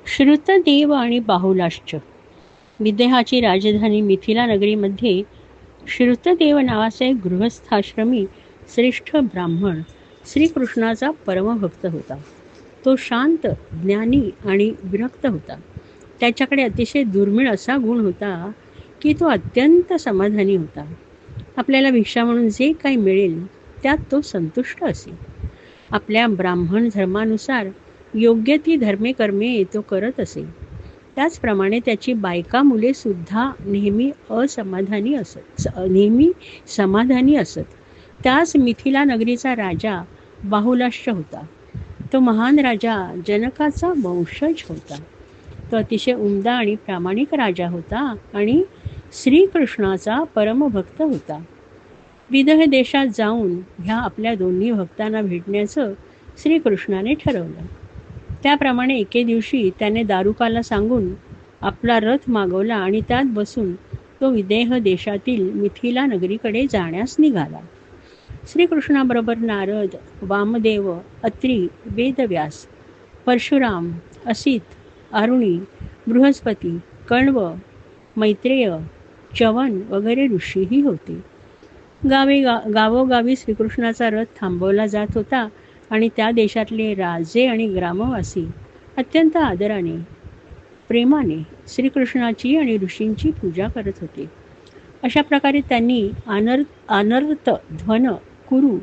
श्रुतदेव आणि बाहुलाश्च. विदेहाची राजधानी मिथिला नगरीमध्ये श्रुतदेव नावाचा एक गृहस्थाश्रमी श्रेष्ठ ब्राह्मण श्रीकृष्णाचा परमभक्त होता. तो शांत, ज्ञानी आणि विरक्त होता. त्याच्याकडे अतिशय दुर्मिळ असा गुण होता की तो अत्यंत समाधानी होता. आपल्याला भिक्षा म्हणून जे काही मिळेल त्यात तो संतुष्ट असे. आपल्या ब्राह्मण धर्मानुसार योग्य ती धर्मेकर्मे तो करत असे. त्याचप्रमाणे त्याची बायका मुले सुद्धा नेहमी समाधानी असत. त्याच मिथिला नगरीचा राजा बाहुलाश्च होता. तो महान राजा जनकाचा वंशज होता. तो अतिशय उमदा आणि प्रामाणिक राजा होता आणि श्रीकृष्णाचा परमभक्त होता. विदेह देशात जाऊन ह्या आपल्या दोन्ही भक्तांना भेटण्याचं श्रीकृष्णाने ठरवलं. त्याप्रमाणे एके दिवशी त्याने दारुकाला सांगून आपला रथ मागवला आणि त्यात बसून तो विदेह देशातील मिथिला नगरीकडे जाण्यास निघाला. श्रीकृष्णाबरोबर नारद, वामदेव, अत्री, वेदव्यास, परशुराम, असित, अरुणी, बृहस्पती, कण्व, मैत्रेय, च्यवन वगैरे ऋषीही होते. गावोगावी श्रीकृष्णाचा रथ थांबवला जात होता आणि त्या देशातले राजे आणि ग्रामवासी अत्यंत आदराने, प्रेमाने श्रीकृष्णाची आणि ऋषींची पूजा करत होते. अशा प्रकारे त्यांनी अनर्त, ध्वन, कुरु,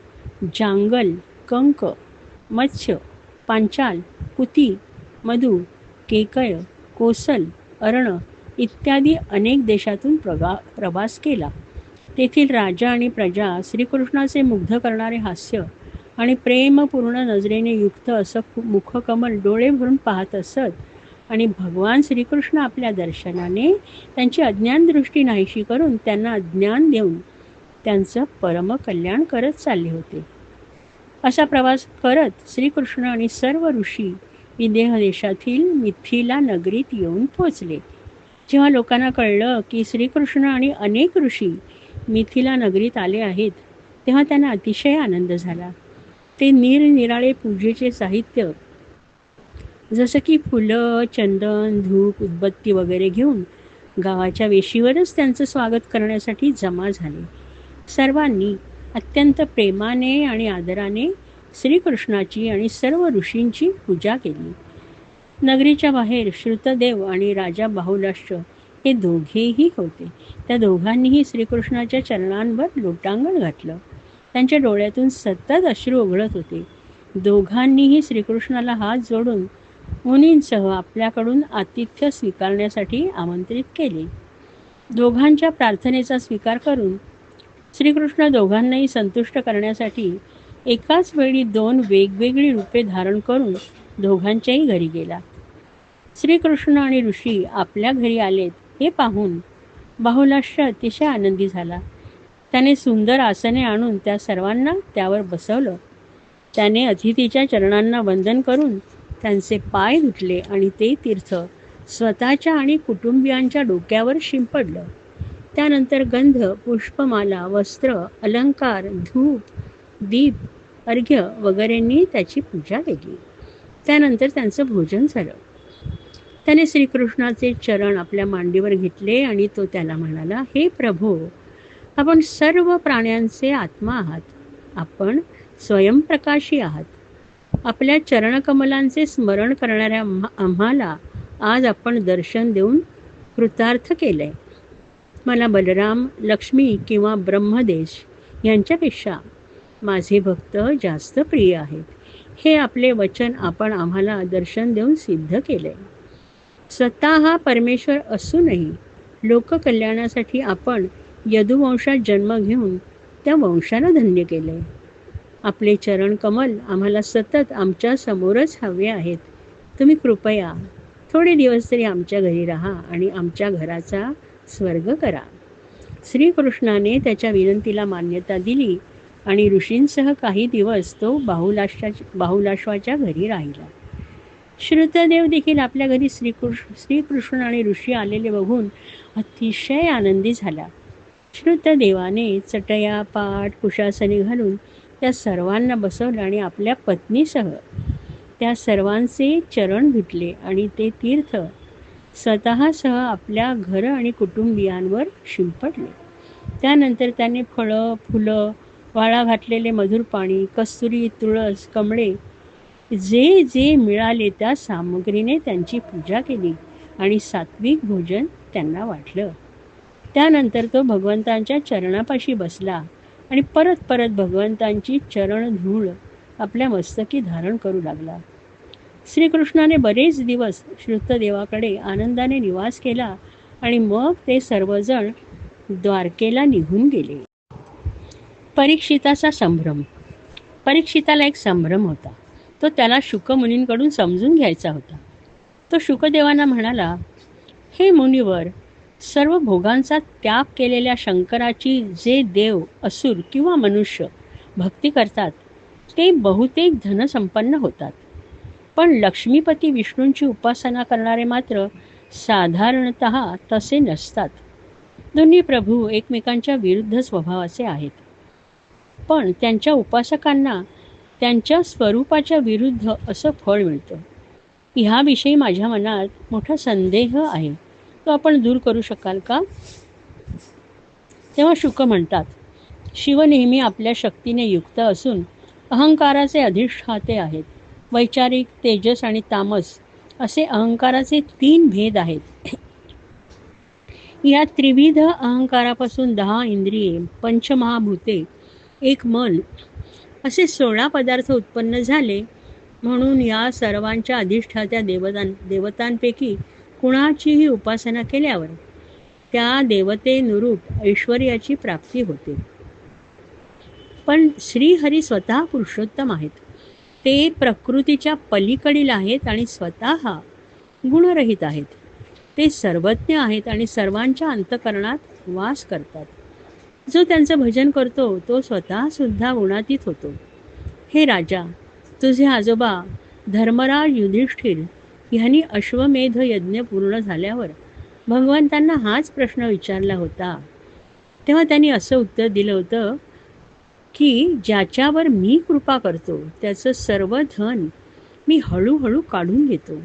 जांगल, कंक, मत्स्य, पांचाल, कुती, मधु, केकय, कोसल, अर्ण इत्यादी अनेक देशातून प्रवास केला. तेथील राजा आणि प्रजा श्रीकृष्णाचे मुग्ध करणारे हास्य आणि प्रेमपूर्ण नजरेने युक्त असं मुखकमल डोळे भरून पाहत असत आणि भगवान श्रीकृष्ण आपल्या दर्शनाने त्यांची अज्ञान दृष्टी नाहीशी करून त्यांना ज्ञान देऊन त्यांचं परमकल्याण करत चालले होते. असा प्रवास करत श्रीकृष्ण आणि सर्व ऋषी विदेह देशातील मिथिला नगरीत येऊन पोचले. जेव्हा लोकांना कळलं की श्रीकृष्ण आणि अनेक ऋषी मिथिला नगरीत आले आहेत तेव्हा त्यांना अतिशय आनंद झाला. ते निरनिराळे पूजेचे साहित्य जसं की फुलं, चंदन, धूप, उदबत्ती वगैरे घेऊन गावाच्या वेशीवरच त्यांचं स्वागत करण्यासाठी जमा झाले. सर्वांनी अत्यंत प्रेमाने आणि आदराने श्रीकृष्णाची आणि सर्व ऋषींची पूजा केली. नगरीच्या बाहेर श्रुतदेव आणि राजा बाहुलाश्च हे दोघेही होते. त्या दोघांनीही श्रीकृष्णाच्या चरणांवर लोटांगण घातलं. त्यांच्या डोळ्यातून सतत अश्रू ओघळत होते. दोघांनीही श्रीकृष्णाला हात जोडून मुनींसह आपल्याकडून आतिथ्य स्वीकारण्यासाठी आमंत्रित केले. दोघांच्या प्रार्थनेचा स्वीकार करून श्रीकृष्ण दोघांनाही संतुष्ट करण्यासाठी एकाच वेळी 2 वेगवेगळी रूपे धारण करून दोघांच्याही घरी गेला. श्रीकृष्ण आणि ऋषी आपल्या घरी आलेत हे पाहून बाहुलाश्च अतिशय आनंदी झाला. त्याने सुंदर आसने आणून त्या सर्वांना त्यावर बसवलं. त्याने अतिथीच्या चरणांना वंदन करून त्यांचे पाय धुतले आणि ते तीर्थ स्वतःच्या आणि कुटुंबियांच्या डोक्यावर शिंपडलं. त्यानंतर गंध, पुष्पमाला, वस्त्र, अलंकार, धूप, दीप, अर्घ्य वगैरेंनी त्याची पूजा केली. त्यानंतर त्यांचं भोजन झालं. त्याने श्रीकृष्णाचे चरण आपल्या मांडीवर घेतले आणि तो त्याला म्हणाला, हे प्रभो, आपण सर्व प्राण्यांचे आत्मा आहात. आपण स्वयंप्रकाशी आहात. आपल्या चरणकमलांचे स्मरण करणाऱ्या आम्हाला आज आपण दर्शन देऊन कृतार्थ केलंय. मला बलराम, लक्ष्मी किंवा ब्रह्मदेश यांच्यापेक्षा माझे भक्त जास्त प्रिय आहेत. हे आपले वचन आपण आम्हाला दर्शन देऊन सिद्ध केले. स्वतः हा परमेश्वर असूनही लोककल्याणासाठी आपण यदुवंशात जन्म घेऊन त्या वंशाला धन्य केले. आपले चरण कमल आम्हाला सतत आमच्या समोरच हवे आहेत. तुम्ही कृपया थोडे दिवस तरी आमच्या घरी राहा आणि आमच्या घराचा स्वर्ग करा. श्रीकृष्णाने त्याच्या विनंतीला मान्यता दिली आणि ऋषींसह काही दिवस तो बाहुलाश्वाच्या घरी राहिला. श्रुतदेव देखील आपल्या घरी श्रीकृष्ण आणि ऋषी आलेले बघून अतिशय आनंदी झाला. श्रुतदेवाने चटया, पाट, कुशासनी घालून त्या सर्वांना बसवलं आणि आपल्या पत्नीसह त्या सर्वांचे चरण धुतले आणि ते तीर्थ स्वतःसह आपल्या घर आणि कुटुंबियांवर शिंपडले. त्यानंतर त्याने फळं, फुलं, वाळा घातलेले मधुर पाणी, कस्तुरी, तुळस, कमळे जे जे मिळाले त्या सामग्रीने त्यांची पूजा केली आणि सात्विक भोजन त्यांना वाटलं. त्यानंतर तो भगवंतांच्या चरणापाशी बसला आणि परत परत भगवंतांची चरणधूळ आपल्या मस्तकी धारण करू लागला. श्रीकृष्णाने बरेच दिवस श्रुतदेवाकडे आनंदाने निवास केला आणि मग ते सर्वजण द्वारकेला निघून गेले. परीक्षिताचा संभ्रम. परीक्षिताला एक संभ्रम होता. तो त्याला शुकमुनींकडून समजून घ्यायचा होता. तो शुकदेवांना म्हणाला, हे मुनिवर, सर्व भोगांचा त्याग केलेल्या शंकराची जे देव, असुर किंवा मनुष्य भक्ती करतात ते बहुतेक धनसंपन्न होतात. पण लक्ष्मीपती विष्णूंची उपासना करणारे मात्र साधारणतः तसे नसतात. दोन्ही प्रभू एकमेकांच्या विरुद्ध स्वभावाचे आहेत. पण त्यांच्या उपासकांना त्यांच्या स्वरूपाच्या विरुद्ध असं फळ मिळतं. ह्याविषयी माझ्या मनात मोठा संदेह आहे. तो आपण दूर करू शकाल का? तेव्हा शुक म्हणतात, शिव नेहमी आपल्या शक्तीने युक्त असून अहंकाराचे अधिष्ठाते आहेत. वैचारिक, तेजस आणि तामस असे अहंकाराचे 3 भेद आहेत. या त्रिविध अहंकारापासून 10 इंद्रिये, पंचमहाभूते, एक मन असे 16 पदार्थ उत्पन्न झाले. म्हणून या सर्वांच्या अधिष्ठात्या देवतांपैकी कुणाचीही उपासना केल्यावर त्या देवतेनुरूप ऐश्वर्याची प्राप्ती होते. पण श्रीहरी स्वतः पुरुषोत्तम आहेत. ते प्रकृतीच्या पलीकडील आहेत आणि स्वतः गुणरहित आहेत. ते सर्वज्ञ आहेत आणि सर्वांच्या अंतःकरणात वास करतात. जो त्यांचं भजन करतो तो स्वतः सुद्धा गुणातीत होतो. हे राजा, तुझे आजोबा धर्मराज युधिष्ठिर ह्यांनी अश्वमेध यज्ञ पूर्ण झाल्यावर भगवंतांना हाच प्रश्न विचारला होता. तेव्हा त्यांनी असं उत्तर दिलं होतं की ज्याच्यावर मी कृपा करतो त्याचं सर्व धन मी हळूहळू काढून घेतो.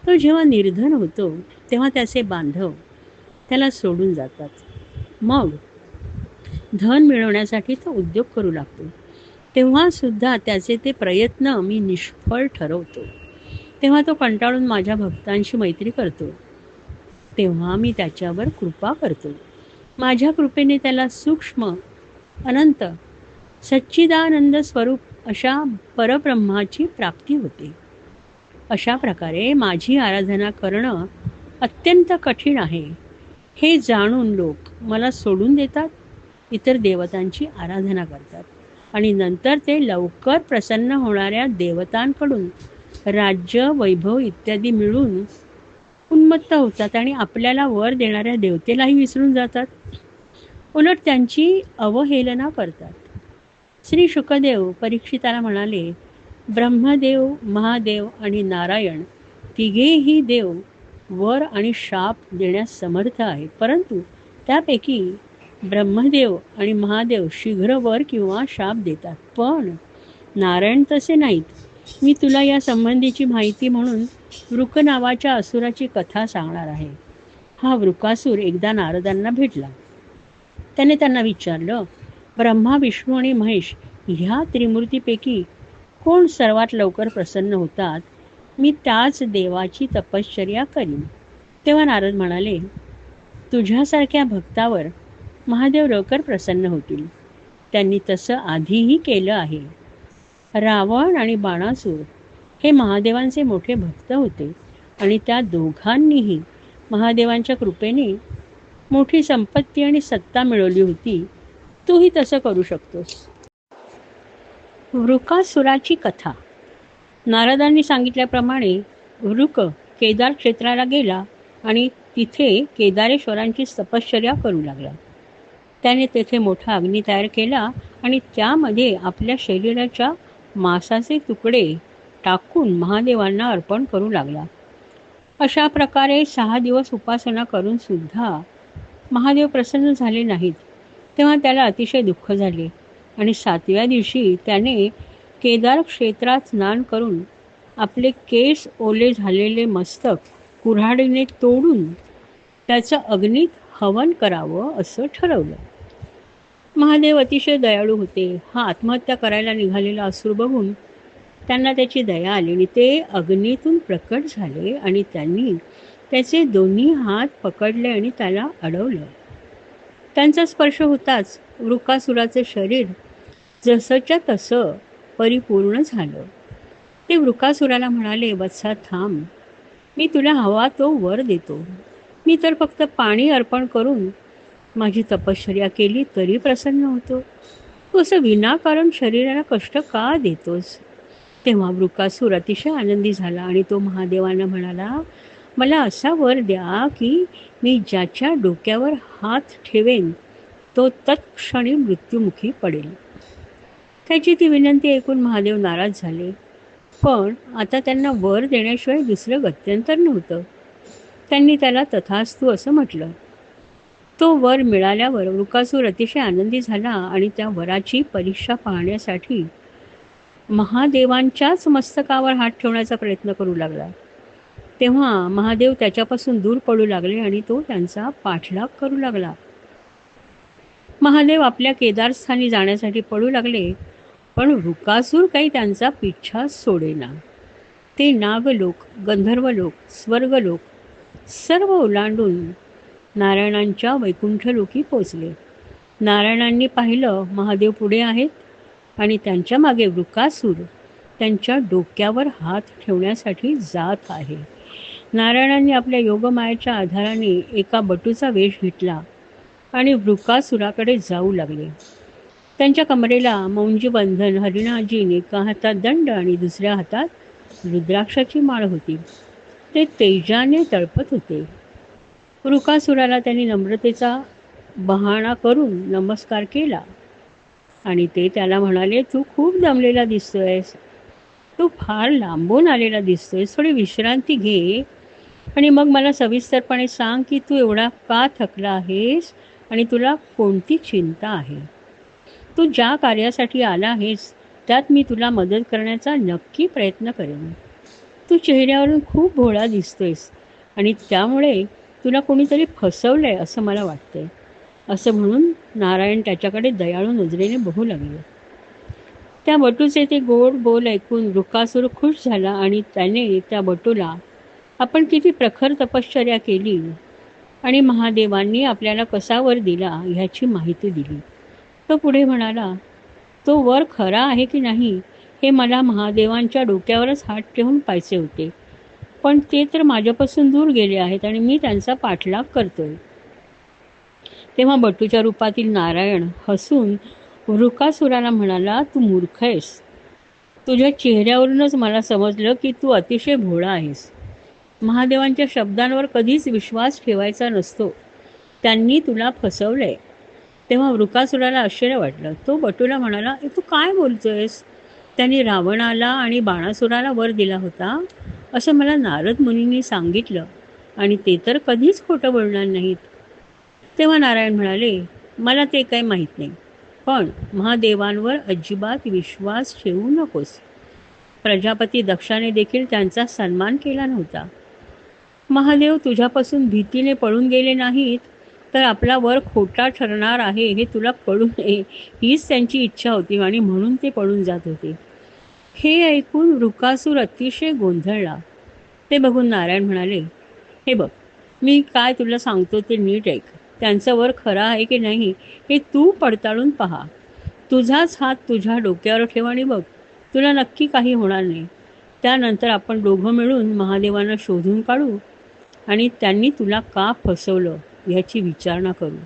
तो जेव्हा निर्धन होतो तेव्हा त्याचे बांधव त्याला सोडून जातात. मग धन मिळवण्यासाठी तो उद्योग करू लागतो. तेव्हा सुद्धा त्याचे ते प्रयत्न मी निष्फळ ठरवतो. तेव्हा तो कंटाळून माझ्या भक्तांशी मैत्री करतो. तेव्हा मी त्याच्यावर कृपा करतो. माझ्या कृपेने त्याला सूक्ष्म, अनंत, सच्चिदानंद स्वरूप अशा परब्रह्माची प्राप्ती होते. अशा प्रकारे माझी आराधना करणं अत्यंत कठीण आहे. हे जाणून लोक मला सोडून देतात, इतर देवतांची आराधना करतात आणि नंतर ते लवकर प्रसन्न होणाऱ्या देवतांकडून राज्य, वैभव इत्यादी मिळून उन्मत्त होतात आणि आपल्याला वर देणाऱ्या देवतेलाही विसरून जातात. उलट त्यांची अवहेलना करतात. श्री शुकदेव परीक्षिताला म्हणाले, ब्रह्मदेव, महादेव आणि नारायण तिघेही देव वर आणि शाप देण्यास समर्थ आहेत. परंतु त्यापैकी ब्रह्मदेव आणि महादेव शीघ्र वर किंवा शाप देतात. पण नारायण तसे नाहीत. मी तुला या संबंधीची माहिती म्हणून वृक नावाच्या असुराची कथा सांगणार आहे. हा वृकासूर एकदा नारदांना भेटला. त्याने त्यांना विचारलं, ब्रह्मा, विष्णू आणि महेश ह्या त्रिमूर्तीपैकी कोण सर्वात लवकर प्रसन्न होतात? मी त्याच देवाची तपश्चर्या करीन. तेव्हा नारद म्हणाले, तुझ्यासारख्या भक्तावर महादेव लवकर प्रसन्न होतील. त्यांनी तसं आधीही केलं आहे. रावण आणि बाणासूर हे महादेवांचे मोठे भक्त होते आणि त्या दोघांनीही महादेवांच्या कृपेने मोठी संपत्ती आणि सत्ता मिळवली होती. तूही तसं करू शकतोस. वृकासुराची कथा. नारदांनी सांगितल्याप्रमाणे वृक केदार क्षेत्राला गेला आणि तिथे केदारेश्वरांची तपश्चर्या करू लागला. त्याने तेथे मोठा अग्नी तयार केला आणि त्यामध्ये आपल्या शरीराच्या मांसाचे तुकडे टाकून महादेवांना अर्पण करू लागला. अशा प्रकारे 6 दिवस उपासना करून सुद्धा महादेव प्रसन्न झाले नाहीत. तेव्हा त्याला अतिशय दुःख झाले आणि 7व्या दिवशी त्याने केदार क्षेत्रात स्नान करून आपले केस ओले झालेले मस्तक कुऱ्हाडीने तोडून त्याचं अग्नीत हवन करावं असं ठरवलं. महादेव अतिशय दयाळू होते. हा आत्महत्या करायला निघालेला असुर बघून त्यांना त्याची दया आली आणि ते अग्नीतून प्रकट झाले आणि त्यांनी त्याचे दोन्ही हात पकडले आणि त्याला अडवलं. त्यांचा स्पर्श होताच वृकासुराचे शरीर जसंच्या तसं परिपूर्ण झालं. ते वृकासुराला म्हणाले, वत्सा थांब, मी तुला हवा तो वर देतो. मी तर फक्त पाणी अर्पण करून माझी तपश्चर्या केली तरी प्रसन्न होतो. तू असं विनाकारण शरीराला कष्ट का देतोस? तेव्हा वृकासूर अतिशय आनंदी झाला आणि तो महादेवांना म्हणाला, मला असा वर द्या की मी ज्याच्या डोक्यावर हात ठेवेन तो तत्क्षणी मृत्युमुखी पडेल. त्याची ती विनंती ऐकून महादेव नाराज झाले. पण आता त्यांना वर देण्याशिवाय दुसरं गत्यंतर नव्हतं. त्यांनी त्याला तथास्तु असं म्हटलं. तो वर मिळाल्यावर वृकासूर अतिशय आनंदी झाला आणि त्या वराची परीक्षा पाहण्यासाठी महादेवांच्याच मस्तकावर हात ठेवण्याचा प्रयत्न करू लागला. तेव्हा महादेव त्याच्यापासून दूर पडू लागले आणि तो त्यांचा पाठलाग करू लागला. महादेव आपल्या केदारस्थानी जाण्यासाठी पडू लागले, पण वृकासूर काही त्यांचा पिच्छा सोडेना. ते नागलोक, गंधर्वलोक, स्वर्गलोक सर्व ओलांडून नारायणांच्या वैकुंठलोकी पोचले. नारायणांनी पाहिलं महादेव पुढे आहेत आणि त्यांच्या मागे वृकासूर त्यांच्या डोक्यावर हात ठेवण्यासाठी जात आहे. नारायणांनी आपल्या योगमायेच्या आधाराने एका बटूचा वेश घेतला आणि वृकासुराकडे जाऊ लागले. त्यांच्या कमरेला मौंजीबंधन, हरिणाजीन, एका हातात दंड आणि दुसऱ्या हातात रुद्राक्षाची माळ होती. ते तेजाने तळपत होते. वृकासुराला त्यांनी नम्रतेचा बहाणा करून नमस्कार केला आणि ते त्याला म्हणाले, तू खूप दमलेला दिसतोयस, तू फार लांबून आलेला दिसतोयस, थोडी विश्रांती घे आणि मग मला सविस्तरपणे सांग की तू एवढा का थकला आहेस आणि तुला कोणती चिंता आहे. तू ज्या कार्यासाठी आला आहेस त्यात मी तुला मदत करण्याचा नक्की प्रयत्न करेन. तू चेहऱ्यावरून खूप भोळा दिसतोयस आणि त्यामुळे तुला कोणीतरी फसवलंय असं मला वाटतंय. असं म्हणून नारायण त्याच्याकडे दयाळू नजरेने बघू लागले. त्या बटूचे ते गोड बोल ऐकून वृकासूर खुश झाला आणि त्याने त्या बटूला आपण किती प्रखर तपश्चर्या केली आणि महादेवांनी आपल्याला कसा वर दिला ह्याची माहिती दिली. तो पुढे म्हणाला, तो वर खरा आहे की नाही हे मला महादेवांच्या डोक्यावरच हात ठेवून पाहायचे होते, पण ते तर माझ्यापासून दूर गेले आहेत आणि मी त्यांचा पाठलाग करतोय. तेव्हा बटूच्या रूपातील नारायण हसून वृकासुराला म्हणाला, तू मूर्ख आहेस. तुझ्या चेहऱ्यावरूनच मला समजलं की तू अतिशय भोळा आहेस. महादेवांच्या शब्दांवर कधीच विश्वास ठेवायचा नसतो. त्यांनी तुला फसवलंय. तेव्हा वृकासुराला आश्चर्य वाटलं. तो बटूला म्हणाला, तू काय बोलतोयस? त्यांनी रावणाला आणि बाणासुराला वर दिला होता असं मला नारद मुनींनी सांगितलं आणि ते तर कधीच खोटं बोलणार नाहीत. तेव्हा नारायण म्हणाले, मला ते काही माहीत नाही, पण महादेवांवर अजिबात विश्वास ठेवू नकोस. प्रजापती दक्षाने देखील त्यांचा सन्मान केला नव्हता. महादेव तुझ्यापासून भीतीने पळून गेले नाहीत तर आपला वर खोटा ठरणार आहे हे तुला कळू नये हीच त्यांची इच्छा होती आणि म्हणून ते पळून जात होते. हे ऐकून वृकासूर अतिशय गोंधळला. ते बघून नारायण म्हणाले, हे बघ, मी काय तुला सांगतो ते नीट ऐक. त्यांचा वर खरा आहे की नाही हे तू पडताळून पहा. तुझाच हात तुझ्या डोक्यावर ठेव आणि बघ, तुला नक्की काही होणार नाही. त्यानंतर आपण दोघं मिळून महादेवांना शोधून काढू आणि त्यांनी तुला का फसवलं ह्याची विचारणा करू.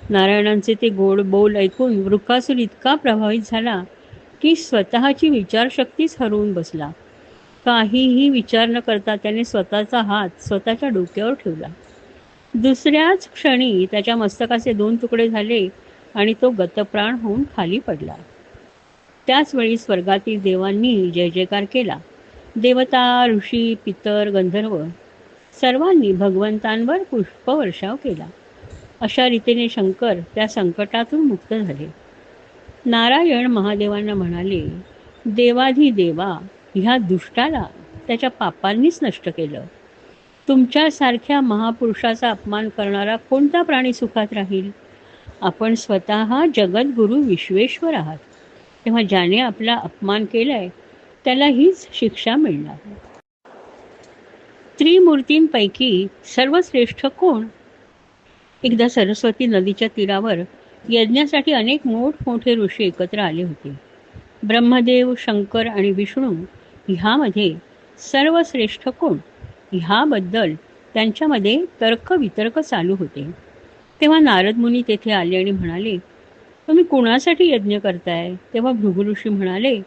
नारायणांचे ते गोड बोल ऐकून वृकासूर इतका प्रभावित झाला की स्वतःची विचारशक्तीच हरवून बसला. काहीही विचार न करता त्याने स्वतःचा हात स्वतःच्या डोक्यावर ठेवला. दुसऱ्याच क्षणी त्याच्या मस्तकाचे 2 तुकडे झाले आणि तो गतप्राण होऊन खाली पडला. त्याचवेळी स्वर्गातील देवांनी जय जयकार केला. देवता, ऋषी, पितर, गंधर्व सर्वांनी भगवंतांवर पुष्पवर्षाव केला. अशा रीतीने शंकर त्या संकटातून मुक्त झाले. नारायण महादेवांना म्हणाले, देवाधिदेवा, ह्या दुष्टाला त्याच्या पापांनीच नष्ट केलं. तुमच्यासारख्या महापुरुषाचा अपमान करणारा कोणता प्राणी सुखात राहील? आपण स्वतः जगद्गुरु विश्वेश्वर आहात. तेव्हा ज्याने आपला अपमान केलाय त्याला हीच शिक्षा मिळणार. त्रिमूर्तींपैकी सर्वश्रेष्ठ कोण? एकदा सरस्वती नदीच्या तीरावर यज्ञासाठी अनेक मोठमोठे ऋषी एकत्र आले होते. ब्रह्मदेव, शंकर आणि विष्णू ह्यामध्ये सर्वश्रेष्ठ कोण ह्याबद्दल त्यांच्यामध्ये तर्कवितर्क चालू होते. तेव्हा नारद मुनी तेथे आले आणि म्हणाले, तुम्ही कुणासाठी यज्ञ करताय? तेव्हा भृगु ऋषी म्हणाले,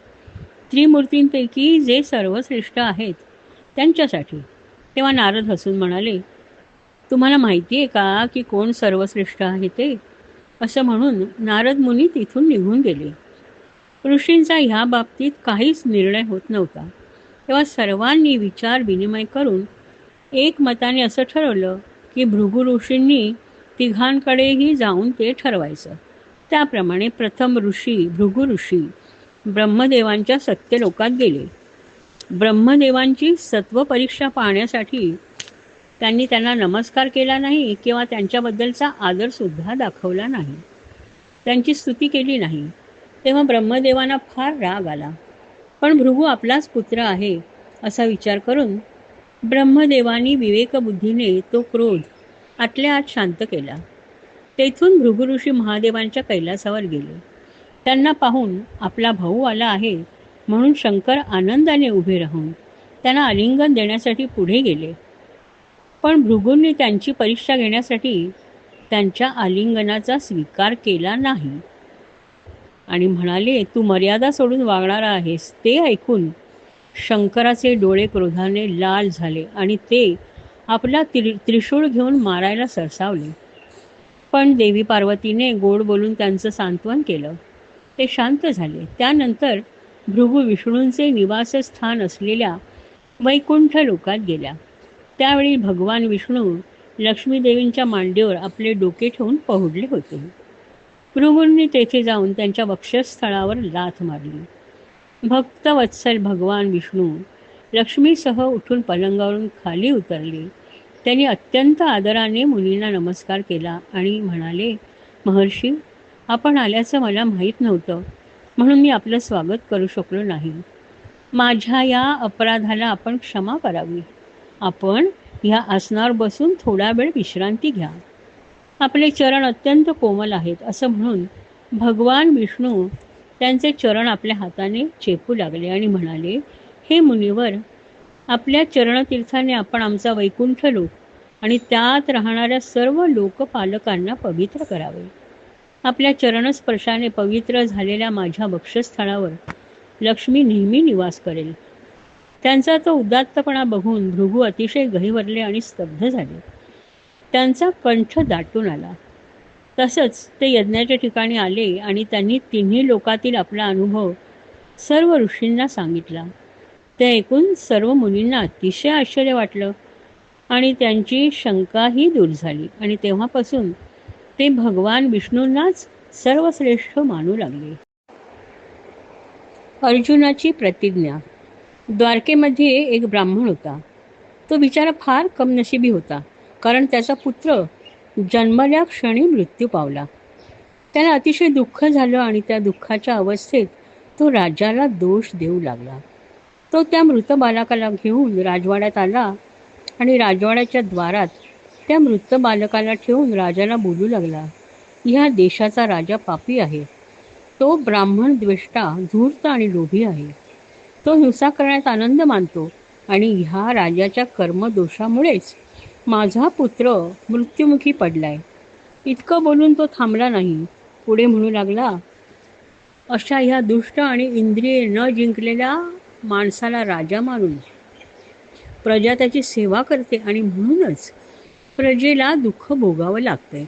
त्रिमूर्तींपैकी जे सर्वश्रेष्ठ आहेत त्यांच्यासाठी. तेव्हा नारद हसून म्हणाले, तुम्हाला माहिती आहे का की कोण सर्वश्रेष्ठ आहे ते? असं म्हणून नारद मुनी तिथून निघून गेले. ऋषींचा ह्या बाबतीत काहीच निर्णय होत नव्हता. तेव्हा सर्वांनी विचार विनिमय करून एक मताने असं ठरवलं की भृगु ऋषींनी तिघांकडेही जाऊन ते ठरवायचं. त्याप्रमाणे प्रथम भृगु ऋषी ब्रह्मदेवांच्या सत्यलोकात गेले. ब्रह्मदेवांची सत्व परीक्षा पाहण्यासाठी त्यांनी त्यांना नमस्कार केला नाही किंवा त्यांच्याबद्दलचा आदर सुद्धा दाखवला नाही, त्यांची स्तुती केली नाही. तेव्हा ब्रह्मदेवांना फार राग आला. पण भृगु आपलाच पुत्र आहे असा विचार करून ब्रह्मदेवांनी विवेकबुद्धीने तो क्रोध आतल्या आत शांत केला. तेथून भृगु ऋषी महादेवांच्या कैलासावर गेले. त्यांना पाहून आपला भाऊ आला आहे म्हणून शंकर आनंदाने उभे राहून त्यांना आलिंगन देण्यासाठी पुढे गेले. पण भृगूंनी त्यांची परीक्षा घेण्यासाठी त्यांच्या आलिंगनाचा स्वीकार केला नाही आणि म्हणाले, तू मर्यादा सोडून वागणारा आहेस. ते ऐकून शंकराचे डोळे क्रोधाने लाल झाले आणि ते आपला त्रिशूळ घेऊन मारायला सरसावले. पण देवी पार्वतीने गोड बोलून त्यांचं सांत्वन केलं. ते शांत झाले. त्यानंतर भृगु विष्णूंचे निवासस्थान असलेल्या वैकुंठ लोकात गेल्या. त्यावेळी भगवान विष्णू लक्ष्मीदेवींच्या मांडीवर आपले डोके ठेवून पहुडले होते. भृगूंनी तेथे जाऊन त्यांच्या वक्षस्थळावर लाथ मारली. भक्तवत्सल भगवान विष्णू लक्ष्मीसह उठून पलंगावरून खाली उतरले. त्यांनी अत्यंत आदराने मुनींना नमस्कार केला आणि म्हणाले, महर्षी, आपण आल्याचं मला माहीत नव्हतं म्हणून मी आपलं स्वागत करू शकलो नाही. माझ्या या अपराधाला आपण क्षमा करावी. आपण ह्या आसनावर बसून थोडा वेळ विश्रांती घ्या. आपले चरण अत्यंत कोमल आहेत असं म्हणून भगवान विष्णू त्यांचे चरण आपल्या हाताने चेपू लागले आणि म्हणाले, हे मुनिवर, आपल्या चरणतीर्थाने आपण आमचा वैकुंठ लोक आणि त्यात राहणाऱ्या सर्व लोकपालकांना पवित्र करावे. आपल्या चरणस्पर्शाने पवित्र झालेल्या माझ्या वक्षस्थळावर लक्ष्मी नेहमी निवास करेल. त्यांचा तो उदात्तपणा बघून भृगू अतिशय गहिवरले आणि स्तब्ध झाले. त्यांचा कंठ दाटून आला. तसंच ते यज्ञाच्या ठिकाणी आले आणि त्यांनी तिन्ही लोकातील आपला अनुभव सर्व ऋषींना सांगितला. ते ऐकून सर्व मुनींना अतिशय आश्चर्य वाटलं आणि त्यांची शंकाही दूर झाली आणि तेव्हापासून ते भगवान विष्णूंनाच सर्वश्रेष्ठ मानू लागले. अर्जुनाची प्रतिज्ञा. द्वारकेमध्ये एक ब्राह्मण होता. तो बिचारा फार कमनशिबी होता, कारण त्याचा पुत्र जन्मल्या क्षणी मृत्यू पावला. त्याला अतिशय दुःख झालं आणि त्या दुःखाच्या अवस्थेत तो राजाला दोष देऊ लागला. तो त्या मृत बालकाला घेऊन राजवाड्यात आला आणि राजवाड्याच्या द्वारात त्या मृत बालकाला ठेवून राजाला बोलू लागला, ह्या देशाचा राजा पापी आहे. तो ब्राह्मण द्वेष्टा, धूर्त आणि लोभी आहे. तो हिंसा करण्यात आनंद मानतो आणि ह्या राजाच्या कर्मदोषामुळेच माझा पुत्र मृत्युमुखी पडलाय. इतकं बोलून तो थांबला नाही. पुढे म्हणू लागला, अशा ह्या दुष्ट आणि इंद्रिये न जिंकलेल्या माणसाला राजा मानून प्रजा त्याची सेवा करते आणि म्हणूनच प्रजेला दुःख भोगावं लागतंय.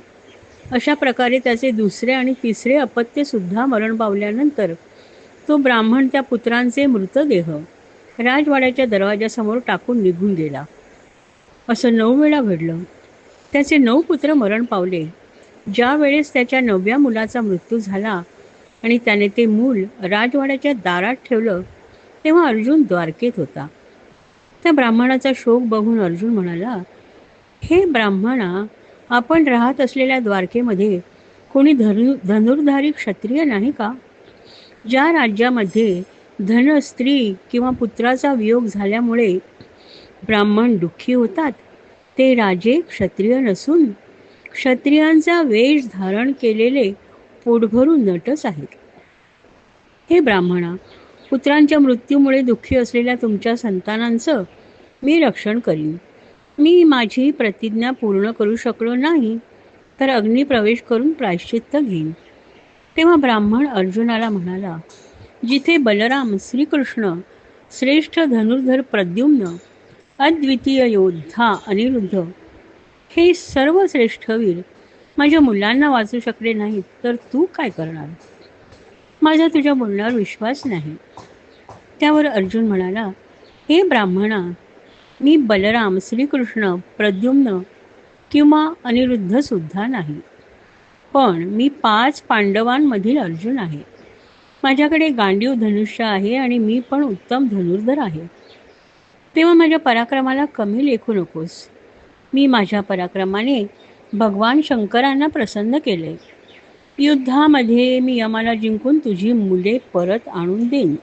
अशा प्रकारे त्याचे दुसरे आणि तिसरे अपत्य सुद्धा मरण पावल्यानंतर तो ब्राह्मण त्या पुत्रांचे मृतदेह राजवाड्याच्या दरवाजासमोर टाकून निघून गेला. असं 9 वेळा घडलं. त्याचे 9 पुत्र मरण पावले. ज्या वेळेस त्याच्या 9व्या मुलाचा मृत्यू झाला आणि त्याने ते मूल राजवाड्याच्या दारात ठेवलं, तेव्हा अर्जुन द्वारकेत होता. त्या ब्राह्मणाचा शोक बघून अर्जुन म्हणाला, हे ब्राह्मणा, आपण राहत असलेल्या द्वारकेमध्ये कोणी धनुर्धारी क्षत्रिय नाही का? ज्या राज्यामध्ये धन, स्त्री किंवा पुत्राचा वियोग झाल्यामुळे ब्राह्मण दुःखी होतात, ते राजे क्षत्रिय नसून क्षत्रियांचा वेश धारण केलेले पोटभरून नटच आहेत. हे ब्राह्मणा, पुत्रांच्या मृत्यूमुळे दुःखी असलेल्या तुमच्या संतानांचं मी रक्षण करीन. मी माझी प्रतिज्ञा पूर्ण करू शकलो नाही तर अग्निप्रवेश करून प्रायश्चित्त घेईन. तेव्हा ब्राह्मण अर्जुनाला म्हणाला, जिथे बलराम, श्रीकृष्ण, श्रेष्ठ धनुर्धर प्रद्युम्न, अद्वितीय योद्धा अनिरुद्ध हे सर्व श्रेष्ठवीर माझ्या मुलांना वाचू शकले नाहीत, तर तू काय करणार? माझा तुझ्या बोलण्यावर विश्वास नाही. त्यावर अर्जुन म्हणाला, हे ब्राह्मणा, मी बलराम, श्रीकृष्ण, प्रद्युम्न किंवा अनिरुद्ध सुद्धा नाही, पण मी 5 पांडवांमधील अर्जुन आहे. माझ्याकडे गांडीव धनुष्य आहे आणि मी पण उत्तम धनुर्धर आहे. तेव्हा माझ्या पराक्रमाला कमी लेखू नकोस. मी माझ्या पराक्रमाने भगवान शंकरांना प्रसन्न केले. युद्धामध्ये मी यमाला जिंकून तुझी मुले परत आणून देईन.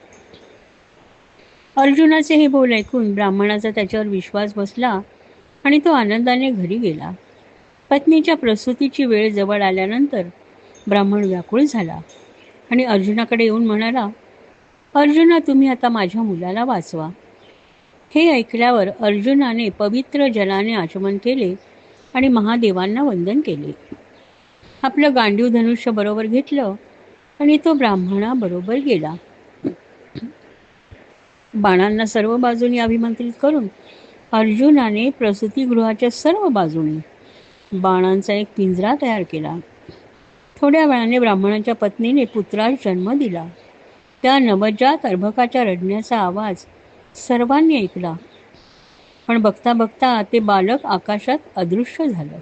अर्जुनाचे हे बोल ऐकून ब्राह्मणाचा त्याच्यावर विश्वास बसला आणि तो आनंदाने घरी गेला. पत्नीच्या प्रसूतीची वेळ जवळ आल्यानंतर ब्राह्मण व्याकुळ झाला आणि अर्जुनाकडे येऊन म्हणाला, अर्जुना, तुम्ही आता माझ्या मुलाला वाचवा. हे ऐकल्यावर अर्जुनाने पवित्र जलाने आचमन केले आणि महादेवांना वंदन केले. आपलं गांडीव धनुष्य बरोबर घेतलं आणि तो ब्राह्मणाबरोबर गेला. बाणांना सर्व बाजूनी अभिमंत्रित करून अर्जुनाने प्रसूतिगृहाच्या सर्व बाजूने बाणांचा एक पिंजरा तयार केला. थोड्या वेळाने ब्राह्मणाच्या पत्नीने पुत्रास जन्म दिला. त्या नवजात अर्भकाच्या रडण्याचा आवाज सर्वांनी ऐकला, पण बघता बघता ते बालक आकाशात अदृश्य झालं.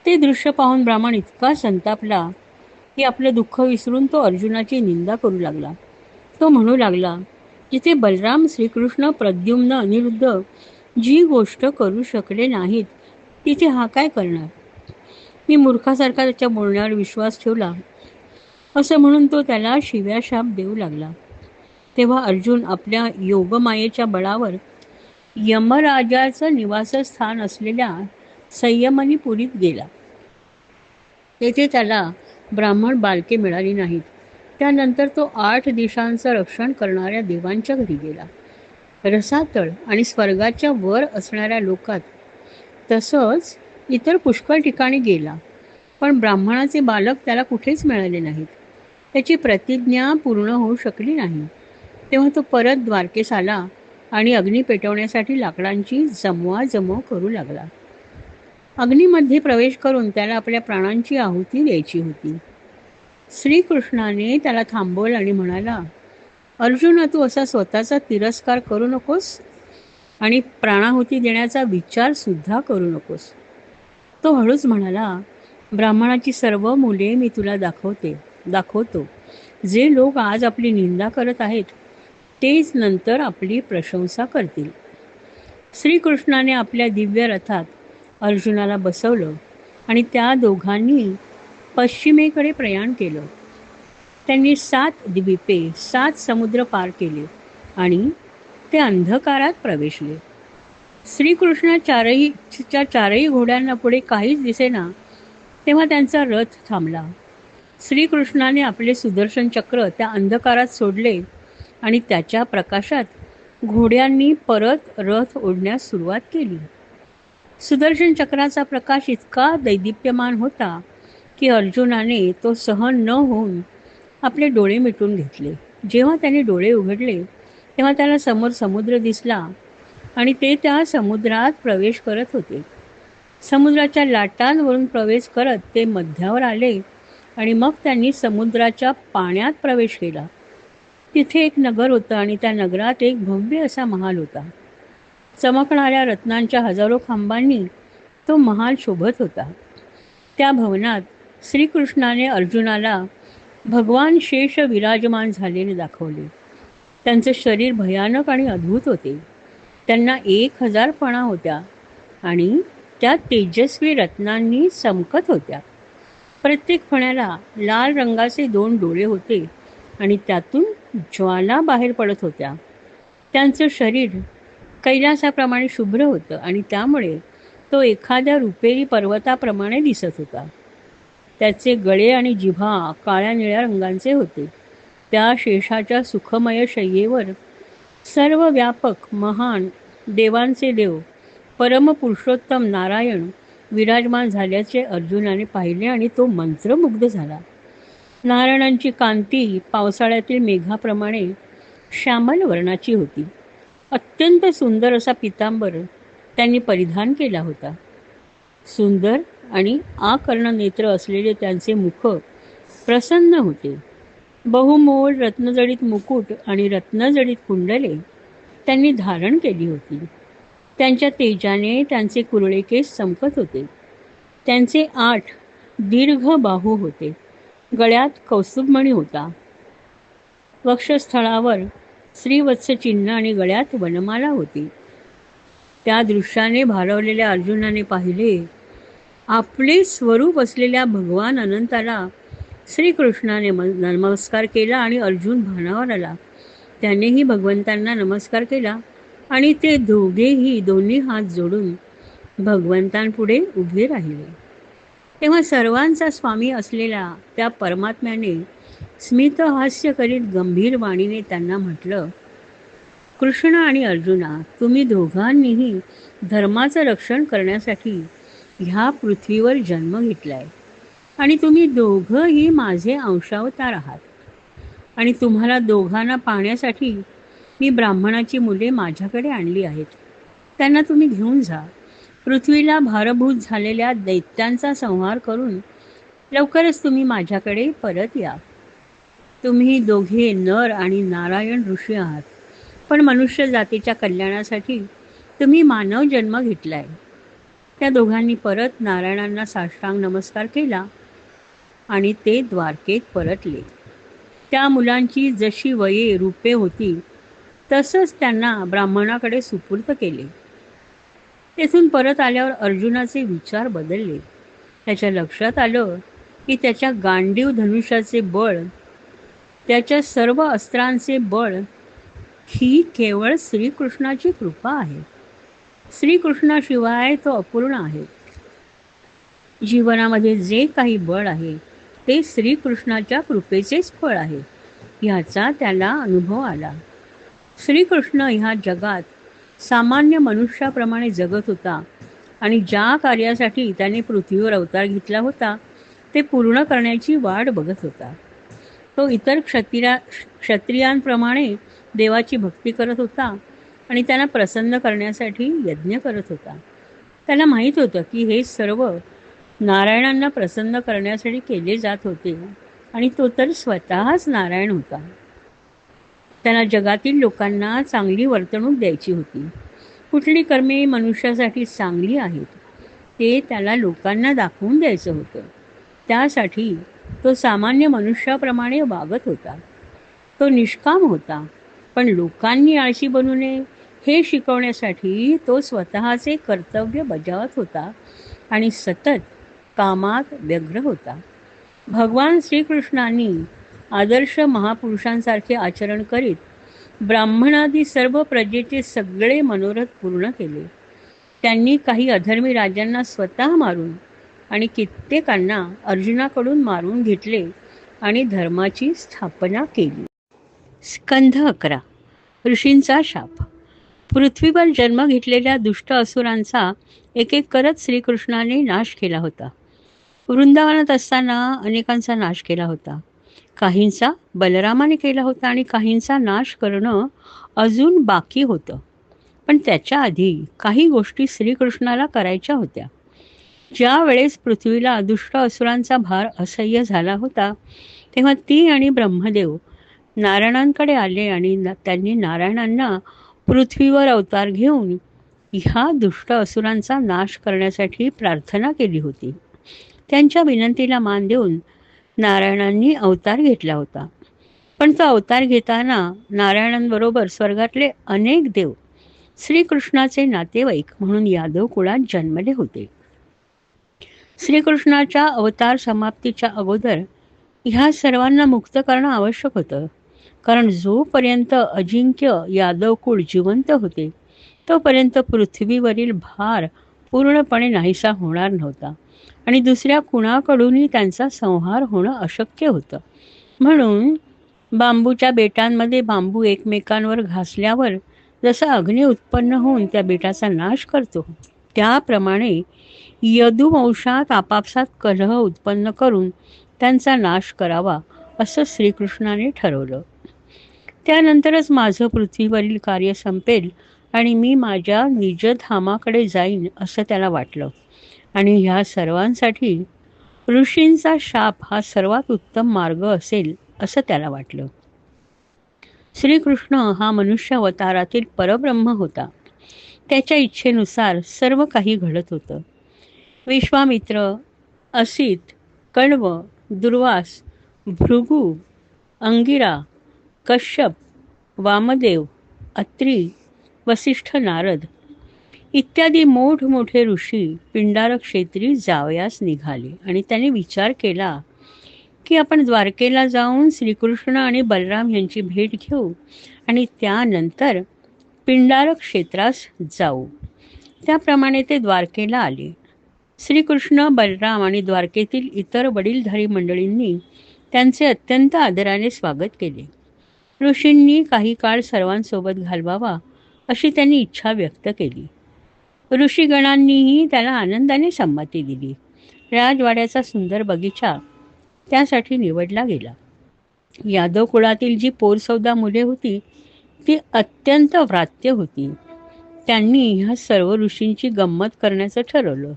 ते दृश्य पाहून ब्राह्मण इतका संतापला की आपलं दुःख विसरून तो अर्जुनाची निंदा करू लागला. तो म्हणू लागला, जिथे बलराम, श्रीकृष्ण, प्रद्युम्न, अनिरुद्ध जी गोष्ट करू शकले नाहीत, तिथे हा काय करणार? मी मूर्खासारखा त्याच्या बोलण्यावर विश्वास ठेवला, असं म्हणून तो त्याला शिव्याशाप देऊ लागला. तेव्हा अर्जुन आपल्या योगमायेच्या बळावर यमराजाचं निवासस्थान असलेल्या संयमनीपुरीत गेला. तेथे त्याला ब्राह्मण बालके मिळाली नाहीत. त्यानंतर तो 8 दिशांचं रक्षण करणाऱ्या देवांच्या घरी गेला. रसातळ आणि स्वर्गाच्या वर असणाऱ्या लोकात तसंच इतर पुष्कळ ठिकाणी गेला, पण ब्राह्मणाचे बालक त्याला कुठेच मिळाले नाहीत. त्याची प्रतिज्ञा पूर्ण होऊ शकली नाही. तेव्हा तो परत द्वारकेस आला आणि अग्नी पेटवण्यासाठी लाकडांची जमवाजमव करू लागला. अग्नीमध्ये प्रवेश करून त्याला आपल्या प्राणांची आहुती द्यायची होती. श्रीकृष्णाने त्याला थांबवलं आणि म्हणाला, अर्जुन, तू असा स्वतःचा तिरस्कार करू नकोस आणि प्राणाहुती देण्याचा विचार सुद्धा करू नकोस. तो हळूच म्हणाला, ब्राह्मणाची सर्व मुले मी तुला दाखवतो. जे लोक आज आपली निंदा करत आहेत तेच नंतर आपली प्रशंसा करतील. श्रीकृष्णाने आपल्या दिव्य रथात अर्जुनाला बसवलं आणि त्या दोघांनी पश्चिमेकडे प्रयाण केलं. त्यांनी 7 द्वीपे, 7 समुद्र पार केले आणि ते अंधकारात प्रवेशले. श्रीकृष्णाच्या चारही घोड्यांना पुढे काहीच दिसेना, तेव्हा त्यांचा रथ थांबला. श्रीकृष्णाने आपले सुदर्शन चक्र त्या अंधकारात सोडले आणि त्याच्या प्रकाशात घोड्यांनी परत रथ ओढण्यास सुरुवात केली. सुदर्शन चक्राचा प्रकाश इतका दैदिप्यमान होता की अर्जुनाने तो सहन न होऊन आपले डोळे मिटून घेतले. जेव्हा त्याने डोळे उघडले तेव्हा त्याला समोर समुद्र दिसला आणि ते त्या समुद्रात प्रवेश करत होते. समुद्राच्या लाटांवरून प्रवेश करत ते मध्यावर आले आणि मग त्यांनी समुद्राच्या पाण्यात प्रवेश केला. तिथे एक नगर होतं आणि त्या नगरात एक भव्य असा महाल होता. चमकणाऱ्या रत्नांच्या हजारो खांबांनी तो महाल शोभत होता. त्या भवनात श्रीकृष्णाने अर्जुनाला भगवान शेष विराजमान झालेले दाखवले. त्यांचं शरीर भयानक आणि अद्भुत होते. त्यांना 1000 फणा होत्या आणि त्या तेजस्वी रत्नांनी चमकत होत्या. प्रत्येक फण्याला लाल रंगाचे 2 डोळे होते आणि त्यातून ज्वाला बाहेर पडत होत्या. त्यांचं शरीर कैलासाप्रमाणे शुभ्र होतं आणि त्यामुळे तो एखाद्या रुपेरी पर्वताप्रमाणे दिसत होता. त्याचे गळे आणि जिव्हा काळ्या निळ्या रंगांचे होते. त्या शेषाच्या सुखमय शय्येवर सर्व व्यापक महान देवांचे देव परमपुरुषोत्तम नारायण विराजमान झाल्याचे अर्जुनाने पाहिले आणि तो मंत्रमुग्ध झाला. नारायणांची कांती पावसाळ्यातील मेघाप्रमाणे श्यामल वर्णाची होती. अत्यंत सुंदर असा पितांबर त्यांनी परिधान केला होता. सुंदर आणि आकर्ण नेत्र असलेले त्यांचे मुख प्रसन्न होते. बहुमोल रत्नजडित मुकुट आणि रत्नजडित कुंडले त्यांनी धारण केली होती. त्यांच्या तेजाने त्यांचे कुरळे केस चमकत होते. त्यांचे 8 दीर्घ बाहू होते. गळ्यात कौस्तुभमणी होता. वक्षस्थळावर श्रीवत्स चिन्ह आणि गळ्यात वनमाला होती. त्या दृश्याने भारावलेल्या अर्जुनाने पाहिले. आपले स्वरूप असलेल्या भगवान अनंताला श्रीकृष्णाने नमस्कार केला आणि अर्जुन भानावर आला. त्यानेही भगवंतांना नमस्कार केला आणि ते दोघेही दोन्ही हात जोडून भगवंतांपुढे उभे राहिले. तेव्हा सर्वांचा स्वामी असलेला त्या परमात्म्याने स्मितहास्य करीत गंभीर वाणीने त्यांना म्हटलं, कृष्ण आणि अर्जुना, तुम्ही दोघांनीही धर्माचं रक्षण करण्यासाठी ह्या पृथ्वीवर जन्म घेतलाय आणि तुम्ही दोघंही माझे अंशावतार आहात आणि तुम्हाला दोघांना पाहण्यासाठी मी ब्राह्मणाची मुले माझ्याकडे आणली आहेत. त्यांना तुम्ही घेऊन जा. पृथ्वीला भारभूत झालेल्या दैत्यांचा संहार करून लवकरच तुम्ही माझ्याकडे परत या. तुम्ही दोघे नर आणि नारायण ऋषी आहात, पण मनुष्य जातीच्या कल्याणासाठी तुम्ही मानव जन्म घेतलाय. त्या दोघांनी परत नारायणांना साष्टांग नमस्कार केला आणि ते द्वारकेत परतले. त्या मुलांची जशी वये रूपे होती तसंच त्यांना ब्राह्मणाकडे सुपूर्त केले. तेथून परत आल्यावर अर्जुनाचे विचार बदलले. त्याच्या लक्षात आलं की त्याच्या गांडीव धनुष्याचे बळ, त्याच्या सर्व अस्त्रांचे बळ ही केवळ श्रीकृष्णाची कृपा आहे. श्रीकृष्णाशिवाय तो अपूर्ण आहे. जीवनामध्ये जे काही बळ आहे ते श्रीकृष्णाच्या कृपेचेच फळ आहे, ह्याचा त्याला अनुभव आला. श्रीकृष्ण ह्या जगात सामान्य मनुष्याप्रमाणे जगत होता आणि ज्या कार्यासाठी त्याने पृथ्वीवर अवतार घेतला होता ते पूर्ण करण्याची वाट बघत होता. तो इतर क्षत्रियांप्रमाणे देवाची भक्ती करत होता आणि त्यांना प्रसन्न करण्यासाठी यज्ञ करत होता. त्याला माहीत होतं की हे सर्व नारायणांना प्रसन्न करण्यासाठी केले जात होते आणि तो तर स्वतःच नारायण होता. त्याला जगातील लोकांना चांगली वर्तणूक द्यायची होती. कुठली कर्मे मनुष्यासाठी चांगली आहेत ते त्याला लोकांना दाखवून द्यायचं होतं. त्यासाठी तो सामान्य मनुष्याप्रमाणे वागत होता. तो निष्काम होता, पण लोकांनी आळशी बनू नये हे शिकवण्यासाठी तो स्वतःचे कर्तव्य बजावत होता आणि सतत कामात व्यग्र होता. भगवान श्रीकृष्णांनी आदर्श महापुरुषांसारखे आचरण करीत ब्राह्मणादी सर्व प्रजेचे सगळे मनोरथ पूर्ण केले. त्यांनी काही अधर्मी राजांना स्वतः मारून आणि कित्येकांना अर्जुनाकडून मारून घेतले आणि धर्माची स्थापना केली. स्कंध 11. ऋषींचा शाप. पृथ्वीवर जन्म घेतलेल्या दुष्ट असुरांचा एक एक करत श्रीकृष्णाने नाश केला होता. वृंदावनात असताना अनेकांचा नाश केला होता. काहींचा बलरामाने केला होता आणि काहींचा नाश करणं अजून बाकी होतं. पण त्याच्या आधी काही गोष्टी श्रीकृष्णाला करायच्या होत्या. ज्या वेळेस पृथ्वीला दुष्ट असुरांचा भार असह्य झाला होता तेव्हा ती आणि ब्रह्मदेव नारायणांकडे आले आणि त्यांनी नारायणांना पृथ्वीवर अवतार घेऊन ह्या दुष्ट असुरांचा नाश करण्यासाठी प्रार्थना केली होती. त्यांच्या विनंतीला मान देऊन नारायणांनी अवतार घेतला होता. पण तो अवतार घेताना नारायणांबरोबर स्वर्गातले अनेक देव श्रीकृष्णाचे नातेवाईक म्हणून यादव कुळात जन्मले होते. श्रीकृष्णाच्या अवतार समाप्तीच्या अगोदर ह्या सर्वांना मुक्त करणं आवश्यक होतं. कारण जोपर्यंत अजिंक्य यादव कुळ जिवंत होते तोपर्यंत पृथ्वीवरील भार पूर्णपणे नाहीसा होणार नव्हता आणि दुसऱ्या कुणाकडूनही त्यांचा संहार होणं अशक्य होतं. म्हणून बांबूच्या बेटांमध्ये बांबू एकमेकांवर घासल्यावर जसा अग्नी उत्पन्न होऊन त्या बेटाचा नाश करतो, त्याप्रमाणे यदुवंशात आपापसात कलह उत्पन्न करून त्यांचा नाश करावा असं श्रीकृष्णाने ठरवलं. त्यानंतरच माझं पृथ्वीवरील कार्य संपेल आणि मी माझ्या निजधामाकडे जाईन असं त्याला वाटलं. आणि ह्या सर्वांसाठी ऋषींचा शाप हा सर्वात उत्तम मार्ग असेल असं त्याला वाटलं. श्रीकृष्ण हा मनुष्य अवतारातील परब्रह्म होता. त्याच्या इच्छेनुसार सर्व काही घडत होतं. विश्वामित्र, असित, कण्व, दुर्वास, भृगु, अंगिरा, कश्यप, वामदेव, अत्री, वसिष्ठ, नारद इत्यादी मोठमोठे ऋषी पिंडारक क्षेत्री जावयास निघाले आणि त्याने विचार केला की आपण द्वारकेला जाऊन श्रीकृष्ण आणि बलराम यांची भेट घेऊ आणि त्यानंतर पिंडारक क्षेत्रास जाऊ. त्याप्रमाणे ते द्वारकेला आले. श्रीकृष्ण, बलराम आणि द्वारकेतील इतर वडीलधारी मंडळींनी त्यांचे अत्यंत आदराने स्वागत केले. ऋषींनी काही काळ सर्वांसोबत घालवावा अशी त्यांनी इच्छा व्यक्त केली. ऋषीगणांनीही त्याला आनंदाने संमती दिली. राजवाड्याचा सुंदर बगीचा त्यासाठी निवडला गेला. यादव कुळातील जी पोरसौदा मुले होती ती अत्यंत व्रात्य होती. त्यांनी ह्या सर्व ऋषींची गंमत करण्याचं ठरवलं.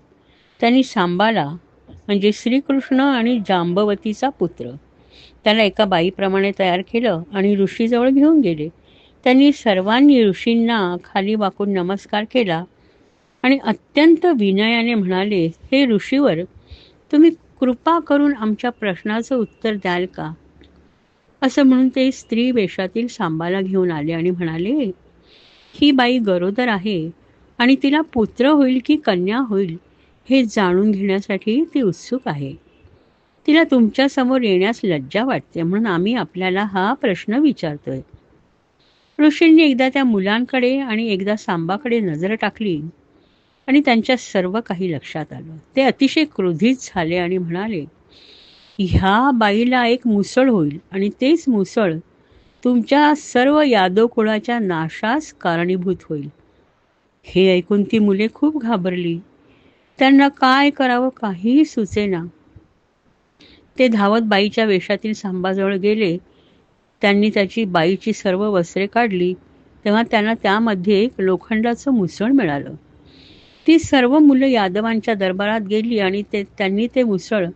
त्यांनी सांबाला म्हणजे श्रीकृष्ण आणि जांबवतीचा पुत्र त्याला एका बाईप्रमाणे तयार केलं आणि ऋषीजवळ घेऊन गेले. त्यांनी सर्वांनी ऋषींना खाली वाकून नमस्कार केला आणि अत्यंत विनयाने म्हणाले, हे ऋषीवर, तुम्ही कृपा करून आमच्या प्रश्नाचं उत्तर द्याल का? असं म्हणून ते स्त्री वेशातील सांबाला घेऊन आले आणि म्हणाले, ही बाई गरोदर आहे आणि तिला पुत्र होईल की कन्या होईल हे जाणून घेण्यासाठी ती उत्सुक आहे. तिला तुमच्या समोर येण्यास लज्जा वाटते म्हणून आम्ही आपल्याला हा प्रश्न विचारतोय. ऋषींनी एकदा त्या मुलांकडे आणि एकदा सांबाकडे नजर टाकली आणि त्यांच्या सर्व काही लक्षात आलं. ते अतिशय क्रोधित झाले आणि म्हणाले, ह्या बाईला एक मुसळ होईल आणि तेच मुसळ तुमच्या सर्व यादव कुळाच्या नाशास कारणीभूत होईल. हे ऐकून ती मुले खूप घाबरली. त्यांना काय करावं काहीही सुचेना. ते धावत बाईच्या वेशातील सांबाजवळ गेले. त्यांनी त्याची बाईची सर्व वस्त्रे काढली तेव्हा त्यांना त्यामध्ये एक लोखंडाचं मुसळ मिळालं. ती सर्व मुलं यादवांच्या दरबारात गेली आणि त्यांनी ते मुसळ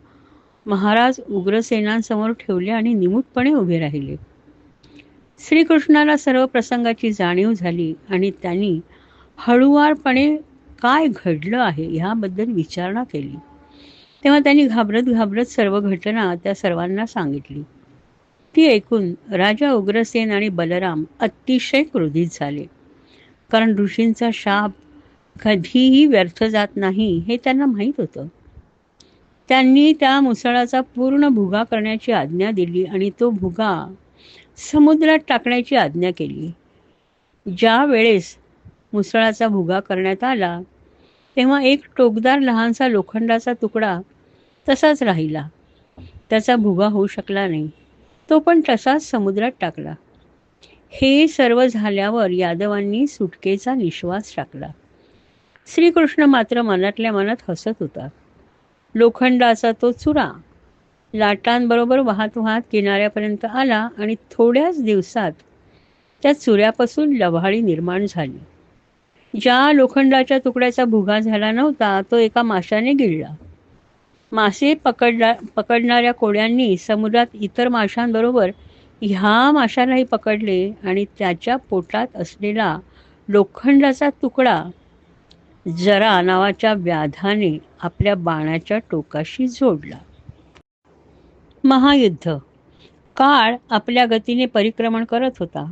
महाराज उग्रसेनांसमोर ठेवले आणि निमूटपणे उभे राहिले. श्रीकृष्णाला सर्व प्रसंगाची जाणीव झाली आणि त्यांनी हळुवारपणे काय घडलं आहे ह्याबद्दल विचारणा केली. तेव्हा त्यांनी घाबरत घाबरत सर्व घटना त्या सर्वांना सांगितली. ती ऐकून राजा उग्रसेन आणि बलराम अतिशय क्रोधित झाले. कारण ऋषींचा शाप कधीही व्यर्थ जात नाही हे त्यांना माहीत होतं. त्यांनी त्या मुसळाचा पूर्ण भुगा करण्याची आज्ञा दिली आणि तो भुगा समुद्रात टाकण्याची आज्ञा केली. ज्या वेळेस मुसळाचा भुगा करण्यात आला तेव्हा एक टोकदार लहानसा लोखंडाचा तुकडा तसाच राहिला. त्याचा भुगा होऊ शकला नाही. तो पण तसाच समुद्रात टाकला. हे सर्व झाल्यावर यादवांनी सुटकेचा निश्वास टाकला. श्रीकृष्ण मात्र मनातल्या मनात हसत होता. लोखंडाचा तो चुरा लाटांबरोबर वाहत वाहत किनाऱ्यापर्यंत आला आणि थोड्याच दिवसात त्या चुऱ्यापासून लव्हाळी निर्माण झाली. ज्या लोखंडाच्या तुकड्याचा भुगा झाला नव्हता तो एका माशाने गिळला. मासे पकडणाऱ्या कोळ्यांनी समुद्रात इतर माशांबरोबर ह्या माशालाही पकडले आणि त्याच्या पोटात असलेला लोखंडाचा तुकडा जरा नावाच्या व्याधाने आपल्या बाणाच्या टोकाशी जोडला. महायुद्ध. काळ आपल्या गतीने परिक्रमण करत होता.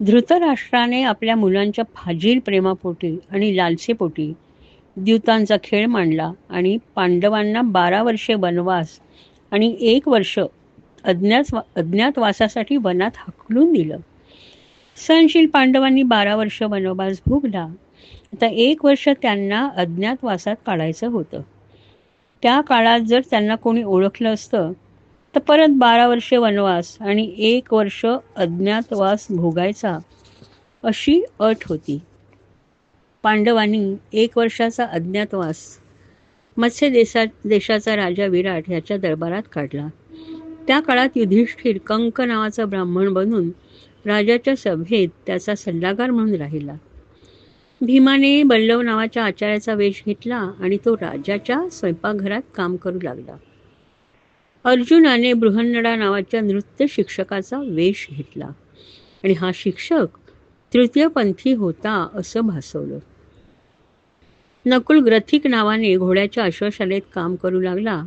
धृतराष्ट्राने आपल्या मुलांच्या फाजील प्रेमापोटी आणि लालसेपोटी द्यूतांचा खेळ मांडला आणि पांडवांना 12 वर्षे वनवास आणि 1 वर्ष अज्ञातवासासाठी वनात हाकलून दिलं. सहनशील पांडवांनी 12 वर्ष वनवास भोगला. आता 1 वर्ष त्यांना अज्ञातवासात काढायचं होतं. त्या काळात जर त्यांना कोणी ओळखलं असतं तर परत 12 वर्षे वनवास आणि 1 वर्ष अज्ञातवास भोगायचा अशी अट होती. पांडवांनी 1 वर्षाचा अज्ञातवास मत्स्य देशाचा राजा विराट ह्याच्या दरबारात काढला. त्या काळात युधिष्ठिर कंक नावाचा ब्राह्मण बनून राजाच्या सभेत त्याचा सल्लागार म्हणून राहिला. भीमाने बल्लव नावाच्या आचार्याचा वेश घेतला आणि तो राजाच्या स्वयंपाकघरात काम करू लागला. अर्जुनाने बृहन्नडा नावाच्या नृत्य शिक्षकाचा वेश घेतला आणि हा शिक्षक तृतीयपंथी होता असं भासवलं. नकुल ग्रथिक नावाने घोड्याच्या अश्वशालेत काम करू लागला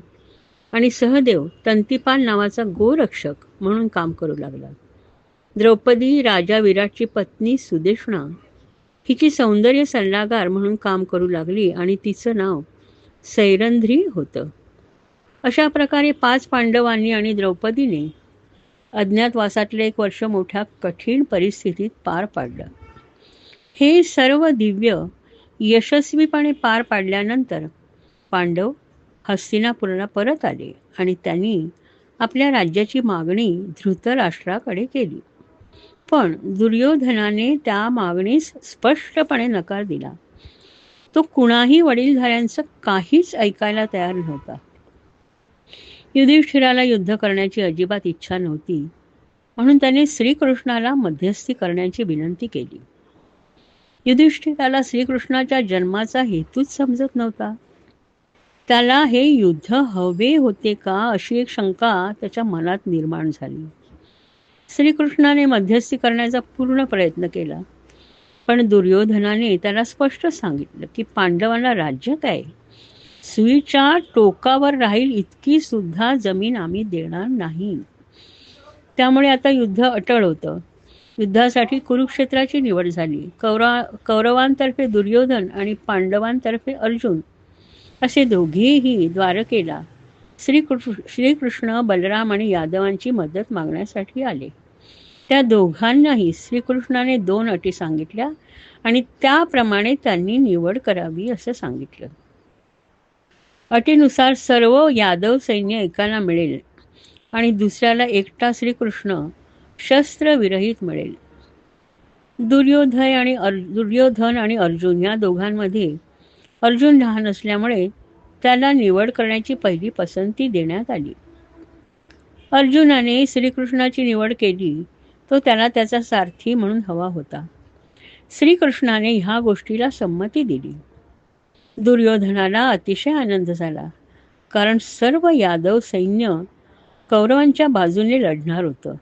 आणि सहदेव तंतीपाल नावाचा गोरक्षक म्हणून काम करू लागला. द्रौपदी राजा विराटची पत्नी सुदेष्णा हिची सौंदर्य सल्लागार म्हणून काम करू लागली आणि तिचं नाव सैरंध्री होतं. अशा प्रकारे 5 पांडवांनी आणि द्रौपदीने अज्ञातवासातले 1 वर्ष मोठ्या कठीण परिस्थितीत पार पाडलं. हे सर्व दिव्य यशस्वीपणे पार पाडल्यानंतर पांडव हस्तिनापुराला परत आले आणि त्यांनी आपल्या राज्याची मागणी धृतराष्ट्राकडे केली. पण दुर्योधनाने त्या मागणीस स्पष्टपणे नकार दिला. तो कुणाही वडीलधाऱ्यांचं काहीच ऐकायला तयार नव्हता. युधिष्ठिराला युद्ध करण्याची अजिबात इच्छा नव्हती, म्हणून त्याने श्रीकृष्णाला मध्यस्थी करण्याची विनंती केली. युधिष्ठिराला श्रीकृष्णाच्या जन्माचा हेतूच समजत नव्हता. त्याला हे युद्ध हवे होते का अशी एक शंका त्याच्या मनात निर्माण झाली. श्रीकृष्णाने मध्यस्थी करण्याचा पूर्ण प्रयत्न केला, पण दुर्योधनाने त्याला स्पष्ट सांगितलं की पांडवांना राज्य काय, सुईच्या टोकावर राहील इतकी सुद्धा जमीन आम्ही देणार नाही. त्यामुळे आता युद्ध अटळ होतं. युद्धासाठी कुरुक्षेत्राची निवड झाली. कौरवांतर्फे दुर्योधन आणि अर्जुन असे दोघेही द्वारकेला श्रीकृष्ण, बलराम आणि यादवांची मदत मागण्यासाठी आले. त्या दोघांनाही श्रीकृष्णाने 2 अटी सांगितल्या आणि त्याप्रमाणे त्यांनी निवड करावी असं सांगितलं. अटीनुसार सर्व यादव सैन्य एकाला मिळेल आणि दुसऱ्याला एकटा श्रीकृष्ण शस्त्रविरहित मिळेल. दुर्योधन आणि अर्जुन या दोघांमध्ये अर्जुन लहान असल्यामुळे त्याला निवड करण्याची पहिली पसंती देण्यात आली. अर्जुनाने श्रीकृष्णाची निवड केली. तो त्याला त्याचा सारथी म्हणून हवा होता. श्रीकृष्णाने ह्या गोष्टीला संमती दिली. दुर्योधनाला अतिशय आनंद झाला, कारण सर्व यादव सैन्य कौरवांच्या बाजूने लढणार होतं.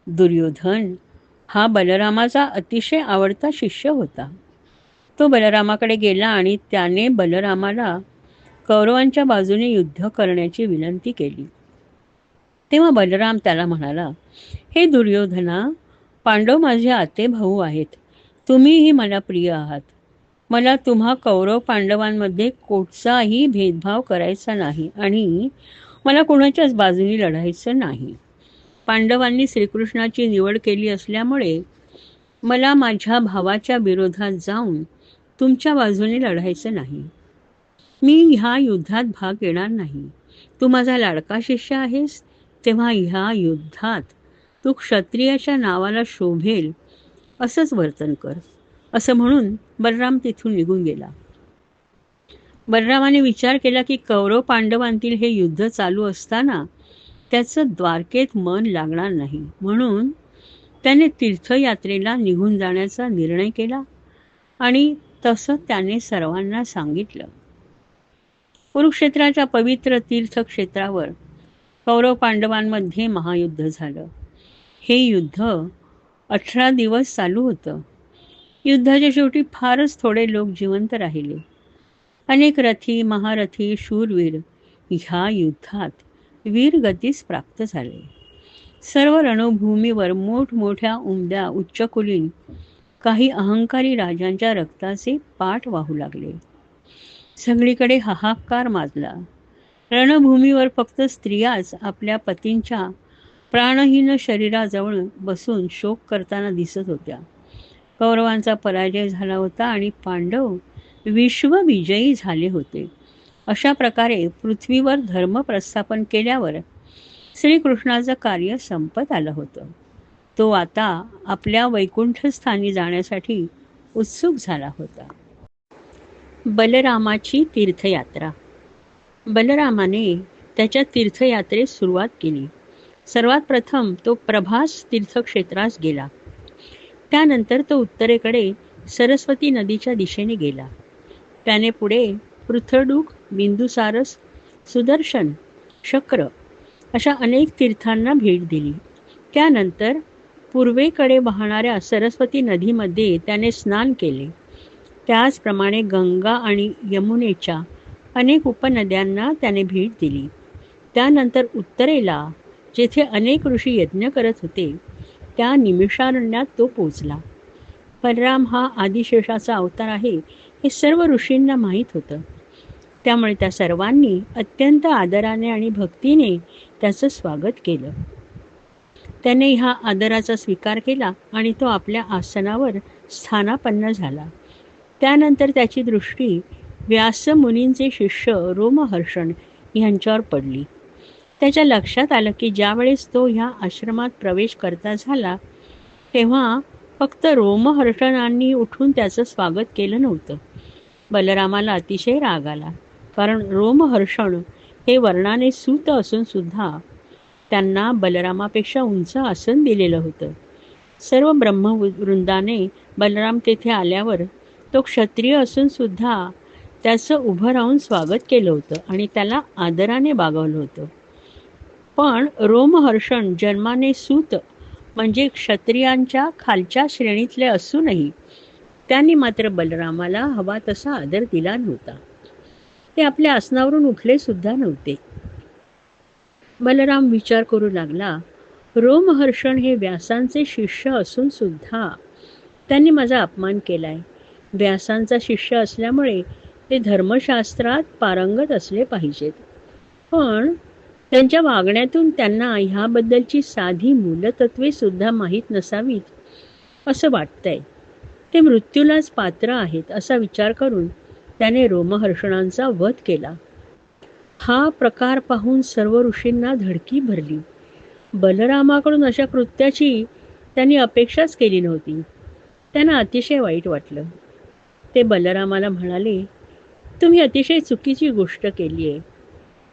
दुर्योधन हा बलरामाचा अतिशय आवडता शिष्य होता. तो बलरामाकडे गेला आणि त्याने बलरामाला कौरवांच्या बाजूने युद्ध करण्याची विनंती केली. तेव्हा बलराम त्याला म्हणाला, हे दुर्योधना, पांडव माझे आते भाऊ आहेत. तुम्हीही मला प्रिय आहात. मला तुम्हा कौरव पांडवांमध्ये कोणताही भेदभाव करायचा नाही आणि मला कोणाच्याच बाजूने लढायचं नाही. पांडवांनी श्रीकृष्णाची निवड केली असल्यामुळे मला माझ्या भावाच्या विरोधात जाऊन तुमच्या बाजूने लढायचं नाही. मी ह्या युद्धात भाग घेणार नाही. तू माझा लाडका शिष्य आहेस, तेव्हा ह्या युद्धात तू क्षत्रियाच्या नावाला शोभेल असंच वर्तन कर, असं म्हणून बलराम तिथून निघून गेला. बलरामाने विचार केला की कौरव पांडवांतील हे युद्ध चालू असताना त्याचं द्वारकेत मन लागणार नाही, म्हणून त्याने तीर्थयात्रेला निघून जाण्याचा निर्णय केला आणि तसं त्याने सर्वांना सांगितलं. कुरुक्षेत्राच्या पवित्र तीर्थक्षेत्रावर कौरव पांडवांमध्ये महायुद्ध झालं. हे युद्ध 18 दिवस चालू होतं. युद्धाच्या शेवटी फारच थोडे लोक जिवंत राहिले. अनेक रथी, महारथी, शूरवीर ह्या युद्धात वीरगतीस प्राप्त झाले. सर्व रणभूमीवर मोठमोठ्या उमद्या उच्चकुलीन काही अहंकारी राजांच्या रक्ताचे पाट वाहू लागले. सगळीकडे हाहाकार माजला. रणभूमीवर फक्त स्त्रियाच आपल्या पतींच्या प्राणहीन शरीराजवळ बसून शोक करताना दिसत होत्या. कौरवांचा पराजय झाला होता आणि पांडव विश्वविजयी झाले होते. अशा प्रकारे पृथ्वीवर धर्म प्रस्थापन केल्यावर श्रीकृष्णाचं कार्य संपत आलं होतं. तो आता आपल्या वैकुंठस्थानी जाण्यासाठी उत्सुक झाला होता. बलरामाची तीर्थयात्रा. बलरामाने त्याच्या तीर्थयात्रेस सुरुवात केली. सर्वात प्रथम तो प्रभास तीर्थक्षेत्रास गेला. त्यानंतर तो उत्तरेकडे सरस्वती नदीच्या दिशेने गेला. त्याने पुढे पृथ्वडूक, बिंदुसारस, सुदर्शन, शक्र अशा अनेक तीर्थांना भेट दिली. त्यानंतर पूर्वेकडे वाहणाऱ्या सरस्वती नदीमध्ये त्याने स्नान केले. त्याचप्रमाणे गंगा आणि यमुनेच्या अनेक उपनद्यांना त्याने भेट दिली. त्यानंतर उत्तरेला जेथे अनेक ऋषी यज्ञ करत होते त्या निमिषारण्यात तो पोचला. बलराम हा आदिशेषाचा अवतार आहे हे सर्व ऋषींना माहीत होतं. त्यामुळे त्या सर्वांनी अत्यंत आदराने आणि भक्तीने त्याचं स्वागत केलं. त्याने ह्या आदराचा स्वीकार केला आणि तो आपल्या आसनावर स्थानापन्न झाला. त्यानंतर त्याची दृष्टी व्यास मुनींचे शिष्य रोमहर्षण यांच्यावर पडली. त्याच्या लक्षात आलं की ज्यावेळेस तो ह्या आश्रमात प्रवेश करता झाला तेव्हा फक्त रोमहर्षणांनी उठून त्याचं स्वागत केलं नव्हतं. बलरामाला अतिशय राग आला, कारण रोमहर्षण हे वर्णाने सूत असून सुद्धा त्यांना बलरामापेक्षा उंच आसन दिलेलं होतं. सर्व ब्रह्मवृंदाने बलराम तेथे आल्यावर तो क्षत्रिय असून सुद्धा त्याचं उभं राहून स्वागत केलं होतं आणि त्याला आदराने वागवलं होतं. पण रोमहर्षण जन्माने सूत म्हणजे क्षत्रियांच्या खालच्या श्रेणीतले असूनही त्यांनी मात्र बलरामाला हवा तसा आदर दिला नव्हता. ते आपल्या आसनावरून उठले सुद्धा नव्हते. बलराम विचार करू लागला, रोमहर्षण हे व्यासांचे शिष्य असून सुद्धा त्यांनी माझा अपमान केलाय. व्यासांचा शिष्य असल्यामुळे ते धर्मशास्त्रात पारंगत असले पाहिजेत, पण त्यांच्या वागण्यातून त्यांना ह्याबद्दलची साधी मूलतत्वे सुद्धा माहीत नसावीत असं वाटतंय. ते मृत्यूलाच पात्र आहेत असा विचार करून त्याने रोमहर्षणांचा वध केला. हा प्रकार पाहून सर्व ऋषींना धडकी भरली. बलरामाकडून अशा कृत्याची त्यांनी अपेक्षाच केली नव्हती. त्यांना अतिशय वाईट वाटलं. ते बलरामाला म्हणाले, तुम्ही अतिशय चुकीची गोष्ट केली आहे.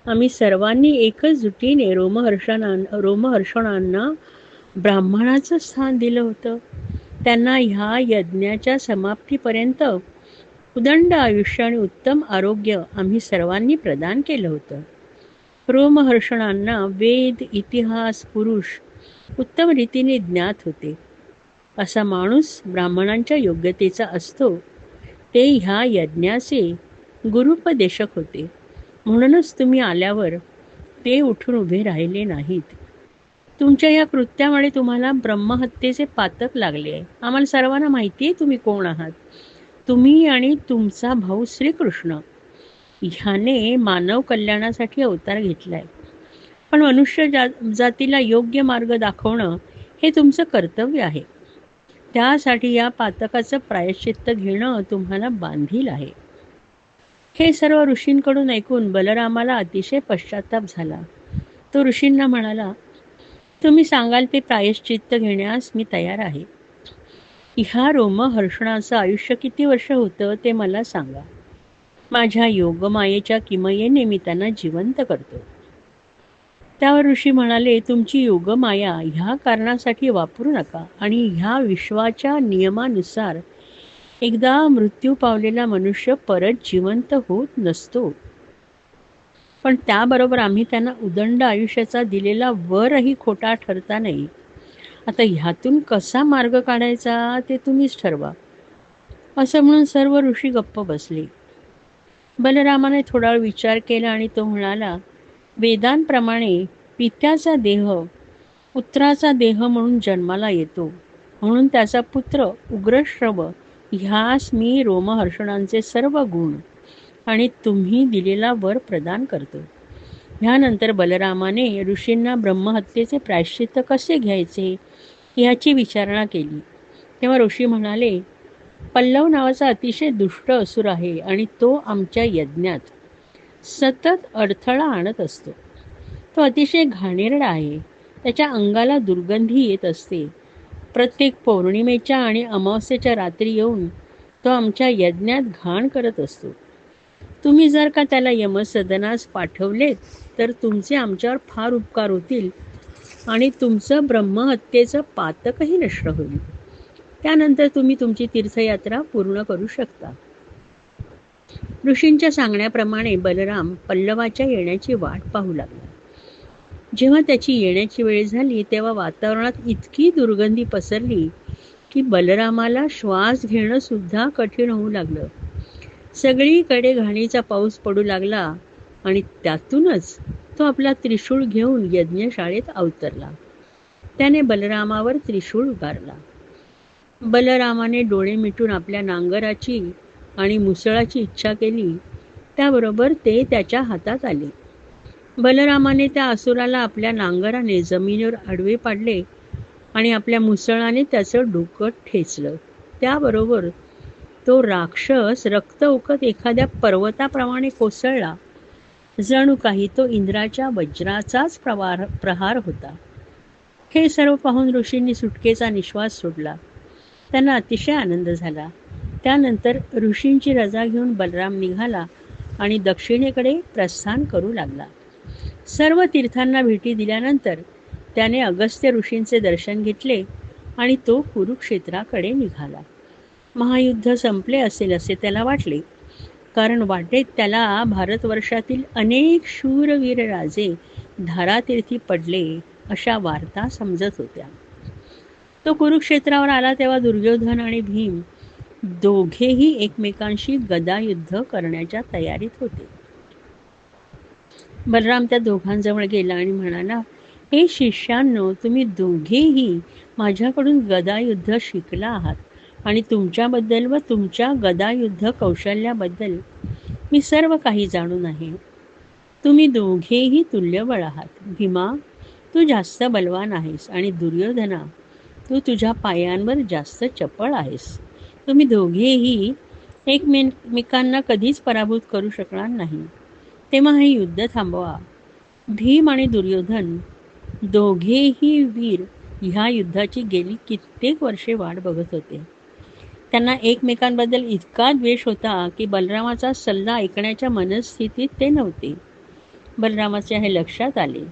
आम्ही सर्वांनी एकच जुटीने रोमहर्षणांना ब्राह्मणाचं स्थान दिलं होतं. त्यांना ह्या यज्ञाच्या समाप्तीपर्यंत उदंड आयुष्य आणि उत्तम आरोग्य आम्ही सर्वांनी प्रदान केलं होतं. रोमहर्षणांना वेद, इतिहास, पुरुष उत्तम रीतीने ज्ञात होते. असा माणूस ब्राह्मणांच्या योग्यतेचा असतो. ते ह्या यज्ञाचे गुरुपदेशक होते. म्हणूनच तुम्ही आल्यावर ते उठून उभे राहिले नाहीत. तुमच्या या कृत्यामुळे तुम्हाला ब्रह्महत्येचे पातक लागले आहे. आम्हाला सर्वांना माहिती आहे तुम्ही कोण आहात. तुम्ही आणि तुमचा भाऊ श्रीकृष्ण ह्याने मानव कल्याणासाठी अवतार घेतलाय. पण मनुष्य जातीला योग्य मार्ग दाखवणं हे तुमचं कर्तव्य आहे. त्यासाठी या पातकाचं प्रायश्चित्त घेणं तुम्हाला बांधील आहे. हे सर्व ऋषींकडून ऐकून बलरामाला अतिशय पश्चाताप झाला. तो ऋषींना म्हणाला, तुम्ही सांगाल ते प्रायश्चित्त घेण्यास मी तयार आहे. ह्या रोमहर्षणाचं आयुष्य किती वर्ष होतं ते मला सांगा. माझ्या योगमायेच्या किमयेने मी त्यांना जिवंत करतो. त्यावर ऋषी म्हणाले, तुमची योगमाया ह्या कारणासाठी वापरू नका आणि ह्या विश्वाच्या नियमानुसार एकदा मृत्यू पावलेला मनुष्य परत जिवंत होत नसतो. पण त्याबरोबर आम्ही त्यांना उदंड आयुष्याचा दिलेला वरही खोटा ठरता नाही. आता ह्यातून कसा मार्ग काढायचा ते तुम्हीच ठरवा. असं म्हणून सर्व ऋषी गप्प बसले. बलरामाने थोडा विचार केला आणि तो म्हणाला, वेदांप्रमाणे पित्याचा देह पुत्राचा देह म्हणून जन्माला येतो, म्हणून त्याचा पुत्र उग्रश्रव ह्यास मी रोमहर्षणांचे सर्व गुण आणि तुम्ही दिलेला वर प्रदान करतो. ह्यानंतर बलरामाने ऋषींना ब्रह्महत्येचे प्रायश्चित्त कसे घ्यायचे ह्याची विचारणा केली. तेव्हा ऋषी म्हणाले, पल्लव नावाचा अतिशय दुष्ट असुर आहे आणि तो आमच्या यज्ञात सतत अडथळा आणत असतो. तो अतिशय घाणेरडा आहे. त्याच्या अंगाला दुर्गंधी येत असते. प्रत्येक पौर्णिमेच्या आणि अमावस्येच्या रात्री येऊन तो आमच्या यज्ञात घाण करत असतो. तुम्ही जर का त्याला यमसदनास पाठवलेत तर तुमचे आमच्यावर फार उपकार होतील आणि तुमचं ब्रह्महत्येचं पातकही नष्ट होईल. त्यानंतर तुम्ही तुमची तीर्थयात्रा पूर्ण करू शकता. ऋषींच्या सांगण्याप्रमाणे बलराम पल्लवाच्या येण्याची वाट पाहू लागला. जेव्हा त्याची येण्याची वेळ झाली तेव्हा वातावरणात इतकी दुर्गंधी पसरली की बलरामाला श्वास घेणं सुद्धा कठीण होऊ लागलं. सगळीकडे घाणीचा पाऊस पडू लागला आणि त्यातूनच तो आपला त्रिशूळ घेऊन यज्ञशाळेत अवतरला. त्याने बलरामावर त्रिशूळ उगारला. बलरामाने डोळे मिटून आपल्या नांगराची आणि मुसळाची इच्छा केली. त्याबरोबर ते त्याच्या हातात आले. बलरामाने त्या असुराला आपल्या नांगराने जमिनीवर आडवे पाडले आणि आपल्या मुसळाने त्याचं डोकं ठेचलं. त्याबरोबर तो राक्षस रक्त ओकत एखाद्या पर्वताप्रमाणे कोसळला. जणू काही तो इंद्राच्या वज्राचाच प्रहार होता. हे सर्व पाहून ऋषींनी सुटकेचा निश्वास सोडला. त्यांना अतिशय आनंद झाला. त्यानंतर ऋषींची रजा घेऊन बलराम निघाला आणि दक्षिणेकडे प्रस्थान करू लागला. सर्व तीर्थांना भेटी दिल्यानंतर त्याने अगस्त्य ऋषींचे दर्शन घेतले आणि तो कुरुक्षेत्राकडे निघाला. महायुद्ध संपले असेल असे त्याला वाटले, कारण वाटेत त्याला भारतवर्षातील अनेक शूरवीर राजे धारातीर्थी पडले अशा वार्ता समजत होत्या. तो कुरुक्षेत्रावर आला तेव्हा दुर्योधन आणि भीम दोघेही एकमेकांशी गदायुद्ध करण्याच्या तयारीत होते. बलराम त्या दोघांजवळ गेला आणि म्हणाला, हे शिष्यांनो, तुम्ही दोघेही माझ्याकडून गदायुद्ध शिकला आहात आणि तुमच्याबद्दल व तुमच्या गदायुद्ध कौशल्याबद्दल मी सर्व काही जाणून आहे. तुम्ही दोघेही तुल्यबळ आहात. भीमा, तू जास्त बलवान आहेस आणि दुर्योधना, तू तुझ्या पायांवर जास्त चपळ आहेस. तुम्ही दोघेही एकमेकांना कधीच पराभूत करू शकणार नाही. तेव्हा हे युद्ध थांबवा. भीम आणि दुर्योधन दोघेही वीर ह्या युद्धाची गेली कित्येक वर्षे वाट बघत होते. त्यांना एकमेकांबद्दल इतका द्वेष होता की बलरामाचा सल्ला ऐकण्याच्या मनस्थितीत ते नव्हते. बलरामाच्या हे लक्षात आले.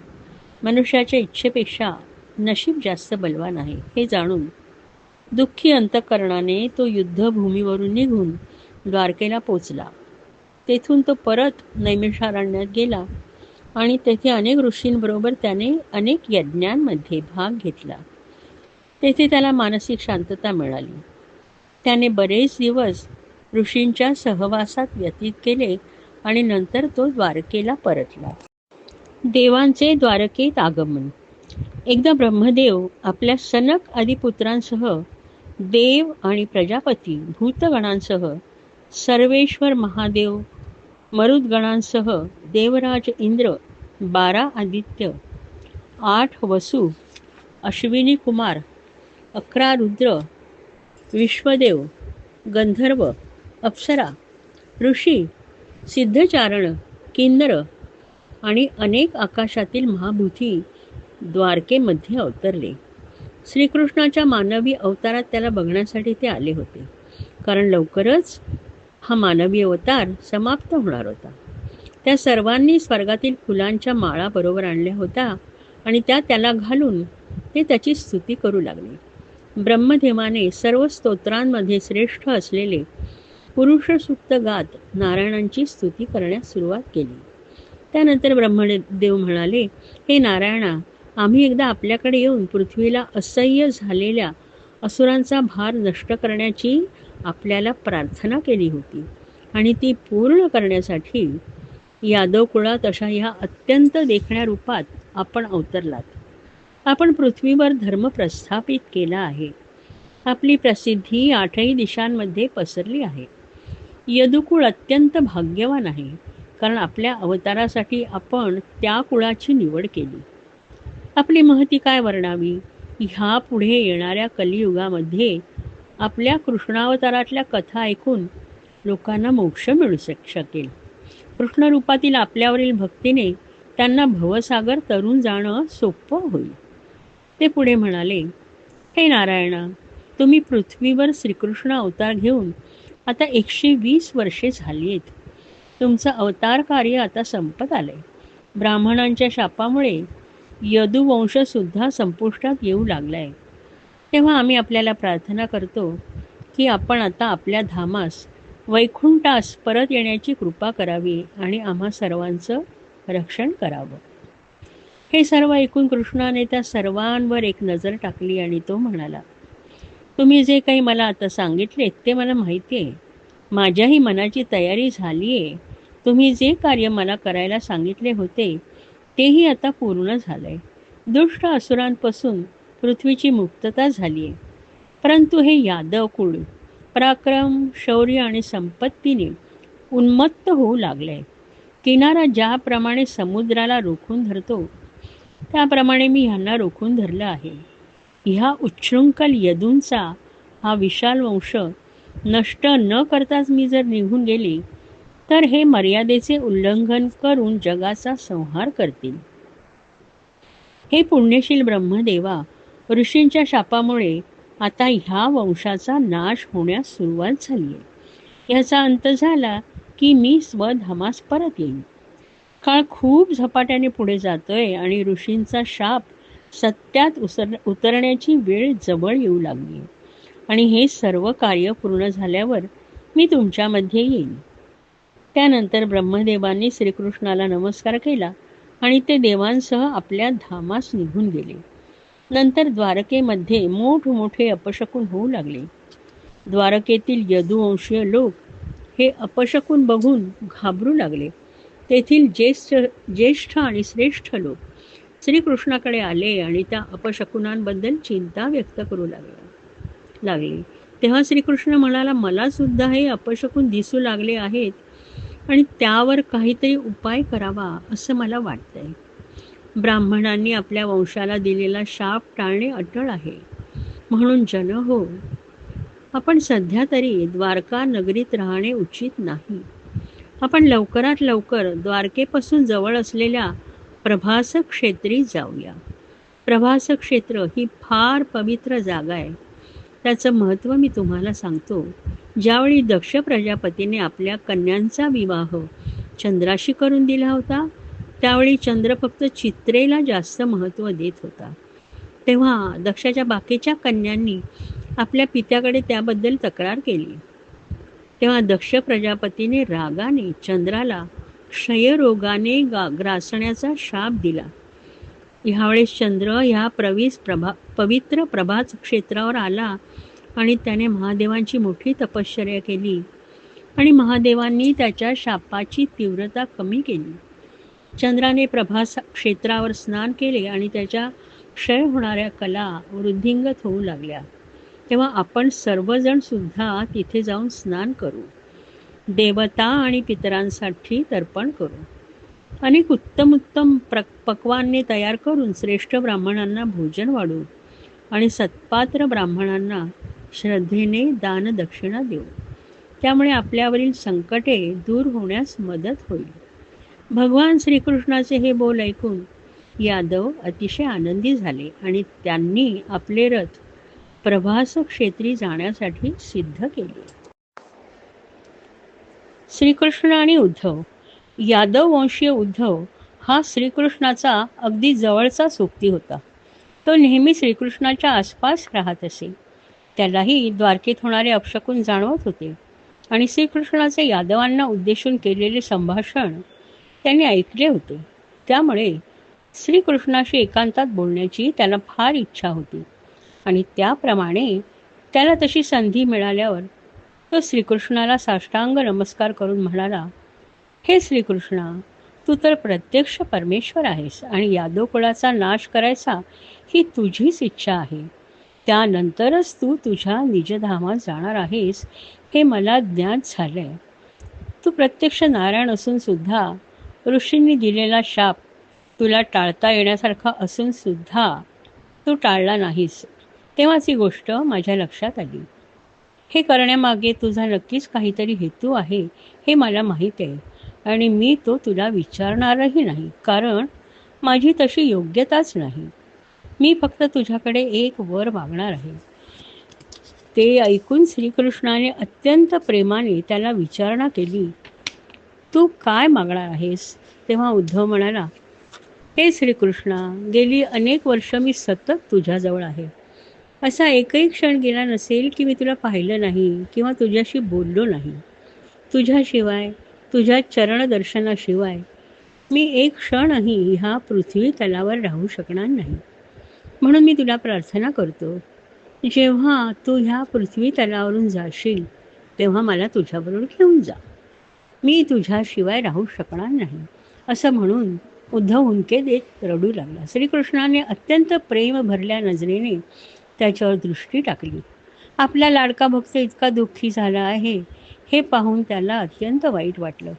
मनुष्याच्या इच्छेपेक्षा नशीब जास्त बलवान आहे हे जाणून दुःखी अंतःकरणाने तो युद्धभूमीवरून निघून द्वारकेला पोचला. तेथून तो परत नैमिषारण्यात गेला आणि तेथे अनेक ऋषींबरोबर त्याने अनेक यज्ञांमध्ये भाग घेतला. तेथे त्याला मानसिक शांतता मिळाली. त्याने बरेच दिवस ऋषींच्या सहवासात व्यतीत केले आणि नंतर तो द्वारकेला परतला. देवांचे द्वारकेत आगमन. एकदा ब्रह्मदेव आपल्या सनक आदी पुत्रांसह देव आणि प्रजापती भूतगणांसह सर्वेश्वर महादेव मरुद्गणांसह देवराज इंद्र 12 आदित्य 8 वसु अश्विनी कुमार 11 रुद्र विश्वदेव गंधर्व अप्सरा ऋषी सिद्धचारण किन्नर आणि अनेक आकाशातील महाभूती द्वारकेमध्ये अवतरले. श्रीकृष्णाच्या मानवी अवतारात त्याला बघण्यासाठी ते आले होते, कारण लवकरच हा मानवी अवतार समाप्त होणार होता. त्या सर्वांनी स्वर्गातील फुलांच्या माळा बरोबर आणल्या होत्या आणि त्या त्याला घालून ते त्याची स्तुती करू लागले. ब्रह्मदेवाने सर्व स्तोत्रांमध्ये श्रेष्ठ असलेले पुरुष सूक्त गात नारायणांची स्तुती करण्यास सुरुवात केली. त्यानंतर ब्रह्मदेव म्हणाले, हे नारायणा, आम्ही एकदा आपल्याकडे येऊन पृथ्वीला असह्य झालेल्या असुरांचा भार नष्ट करण्याची आपल्याला प्रार्थना केली होती आणि ती पूर्ण करण्यासाठी यादव कुळात अशा ह्या अत्यंत देखण्या रूपात आपण अवतरलात. आपण पृथ्वीवर धर्म प्रस्थापित केला आहे. आपली प्रसिद्धी 8ही दिशांमध्ये पसरली आहे. यदुकुळ अत्यंत भाग्यवान आहे, कारण आपल्या अवतारासाठी आपण त्या कुळाची निवड केली. आपली महती काय वर्णावी? ह्या पुढे येणाऱ्या कलियुगामध्ये आपल्या कृष्णावतारातल्या कथा ऐकून लोकांना मोक्ष मिळू शकेल. कृष्णरूपातील आपल्यावरील भक्तीने त्यांना भवसागर तरून जाणं सोपं होईल. ते पुढे म्हणाले, हे नारायणा, तुम्ही पृथ्वीवर श्रीकृष्ण अवतार घेऊन आता 120 वर्षे झाली आहेत. तुमचं अवतार कार्य आता संपत आलंय. ब्राह्मणांच्या शापामुळे यदुवंशसुद्धा संपुष्टात येऊ लागलाय. तेव्हा आम्ही आपल्याला प्रार्थना करतो की आपण आता आपल्या धामास वैकुंठास परत येण्याची कृपा करावी आणि आम्हा सर्वांचं रक्षण करावं. हे सर्व ऐकून कृष्णाने त्या सर्वांवर एक नजर टाकली आणि तो म्हणाला, तुम्ही जे काही मला आता सांगितले ते मला माहिती आहे. माझ्याही मनाची तयारी झाली आहे. तुम्ही जे कार्य मला करायला सांगितले होते तेही आता पूर्ण झालंय. दुष्ट असुरांपासून पृथ्वीची मुक्तता झाली आहे. परंतु हे यादव कुळ पराक्रम, शौर्य आणि संपत्तीने उन्मत्त होऊ लागले. किनारा ज्याप्रमाणे समुद्राला रोखून धरतो त्याप्रमाणे मी ह्यांना रोखून धरलं आहे. ह्या उच्छृंखल यदूंचा हा विशाल वंश नष्ट न करताच मी जर निघून गेली तर हे मर्यादेचे उल्लंघन करून जगाचा संहार करतील. हे पुण्यशील ब्रह्मदेवा, ऋषींच्या शापामुळे आता ह्या वंशाचा नाश होण्यास सुरुवात झाली आहे. ह्याचा अंत झाला की मी स्वधामास परत येईन. काळ खूप झपाट्याने पुढे जातोय आणि ऋषींचा शाप सत्यात उतरण्याची वेळ जवळ येऊ लागली. आणि हे सर्व कार्य पूर्ण झाल्यावर मी तुमच्यामध्ये येईन. त्यानंतर ब्रह्मदेवांनी श्रीकृष्णाला नमस्कार केला आणि ते देवांसह आपल्या धामास निघून गेले. नंतर द्वारकेमध्ये मोठमोठे अपशकुन होऊ लागले. द्वारकेतील यदुवंशीय लोक हे अपशकुन बघून घाबरू लागले. तेथील ज्येष्ठ आणि श्रेष्ठ लोक श्रीकृष्णाकडे आले आणि त्या अपशकुनांबद्दल चिंता व्यक्त करू लागले. तेव्हा श्रीकृष्ण म्हणाला, मला सुद्धा हे अपशकुन दिसू लागले आहेत आणि त्यावर काहीतरी उपाय करावा असं मला वाटतंय. ब्राह्मणांनी आपल्या वंशाला दिलेला शाप टाळणे अटळ आहे. म्हणून जन हो, आपण सध्या तरी द्वारका नगरीत राहणे उचित नाही. आपण लवकरात लवकर द्वारकेपासून जवळ असलेल्या प्रभास क्षेत्री जाऊया. प्रभास क्षेत्र ही फार पवित्र जागा आहे. त्याचं महत्त्व मी तुम्हाला सांगतो. ज्यावेळी दक्ष प्रजापतीने आपल्या कन्यांचा विवाह चंद्राशी करून दिला होता त्यावेळी चंद्र फक्त चित्रेला जास्त महत्त्व देत होता. तेव्हा दक्षाच्या बाकीच्या कन्यांनी आपल्या पित्याकडे त्याबद्दल तक्रार केली. तेव्हा दक्ष प्रजापतीने रागाने चंद्राला क्षयरोगाने ग्रासण्याचा शाप दिला. ह्यावेळेस चंद्र ह्या पवित्र प्रभास क्षेत्रावर आला आणि त्याने महादेवांची मोठी तपश्चर्या केली आणि महादेवांनी त्याच्या शापाची तीव्रता कमी केली. चंद्राने प्रभास क्षेत्रावर स्नान केले आणि त्याच्या क्षय होणाऱ्या कला वृद्धिंगत होऊ लागल्या. तेव्हा आपण सर्वजण सुद्धा तिथे जाऊन स्नान करू. देवता आणि पितरांसाठी तर्पण करू. अनेक उत्तम पक्वान्ने तयार करून श्रेष्ठ ब्राह्मणांना भोजन वाढू आणि सत्पात्र ब्राह्मणांना श्रद्धेने दान दक्षिणा देऊ. त्यामुळे आपल्यावरील संकटे दूर होण्यास मदत होईल. भगवान श्रीकृष्णाचे हे बोल ऐकून यादव अतिशय आनंदी झाले आणि त्यांनी आपले रथ प्रभास क्षेत्री जाण्यासाठी सिद्ध केले. श्रीकृष्ण आणि उद्धव. यादव वंशीय उद्धव हा श्रीकृष्णाचा अगदी जवळचा सोबती होता. तो नेहमी श्रीकृष्णाच्या आसपास राहत असे. त्यालाही द्वारकेत होणारे अपशकुन जाणवत होते आणि श्रीकृष्णाचे यादवांना उद्देशून केलेले संभाषण त्यांनी ऐकले होते. त्यामुळे श्रीकृष्णाशी एकांतात बोलण्याची त्याला फार इच्छा होती आणि त्याप्रमाणे त्याला तशी संधी मिळाल्यावर तो श्रीकृष्णाला साष्टांग नमस्कार करून म्हणाला, हे श्रीकृष्णा, तू तर प्रत्यक्ष परमेश्वर आहेस आणि यादव कुळाचा नाश करायचा ही तुझीच इच्छा आहे. त्यानंतरच तू तुझ्या निजधामात जाणार आहेस हे मला ज्ञात झालंय. तू प्रत्यक्ष नारायण असून सुद्धा, ऋषींनी दिलेला शाप तुला टाळता येण्यासारखा असून सुद्धा तू टाळला नाहीस. तेव्हाच ही गोष्ट माझ्या लक्षात आली. हे करण्यामागे तुझा नक्कीच काहीतरी हेतू आहे हे मला माहीत आहे आणि मी तो तुला विचारणारही नाही, कारण माझी तशी योग्यताच नाही. मी फक्त तुझ्याकडे एक वर मागणार आहे. ते ऐकून श्रीकृष्णाने अत्यंत प्रेमाने त्याला विचारणा केली, तू काय मागणार आहेस? तेव्हा उद्धव म्हणाला, हे श्रीकृष्णा, गेली अनेक वर्ष मी सतत तुझ्याजवळ आहे. असा एकही क्षण गेला नसेल की मी तुला पाहिलं नाही किंवा तुझ्याशी बोललो नाही. तुझ्याशिवाय, तुझ्या चरणदर्शनाशिवाय मी एक क्षणही ह्या पृथ्वी तलावर राहू शकणार नाही. म्हणून मी तुला प्रार्थना करतो, जेव्हा तू ह्या पृथ्वी तलावरून जाशील तेव्हा मला तुझ्याबरोबर घेऊन जा. मी तुझ्याशिवाय राहू शकणार नाही. असं म्हणून उद्धव हुंदके देत रडू लागला. श्रीकृष्णाने अत्यंत प्रेम भरल्या नजरेने त्याच्यावर दृष्टी टाकली. आपला लाडका भक्त इतका दुःखी झाला आहे हे पाहून त्याला अत्यंत वाईट वाटलं.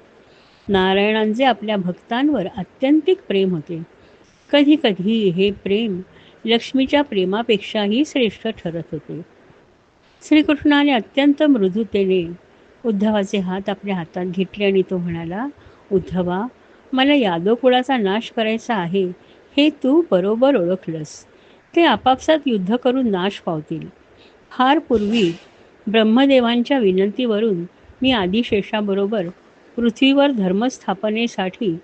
नारायणांचे आपल्या भक्तांवर अत्यंतिक प्रेम होते. कधी कधी हे प्रेम लक्ष्मीच्या प्रेमापेक्षाही श्रेष्ठ ठरत होते. श्रीकृष्णाने अत्यंत मृदुतेने उद्धवाचे हात आपल्या हातात घेतले आणि तो म्हणाला, उद्धवा, मला यादव कुळाचा नाश करायचा आहे हे तू बरोबर ओळखलंस. ते आपापसात युद्ध करून नाश पावतील. फार पूर्वी ब्रह्मदेवांच्या विनंतीवरून मी आदिशेषाबरोबर पृथ्वीवर धर्मस्थापनेसाठी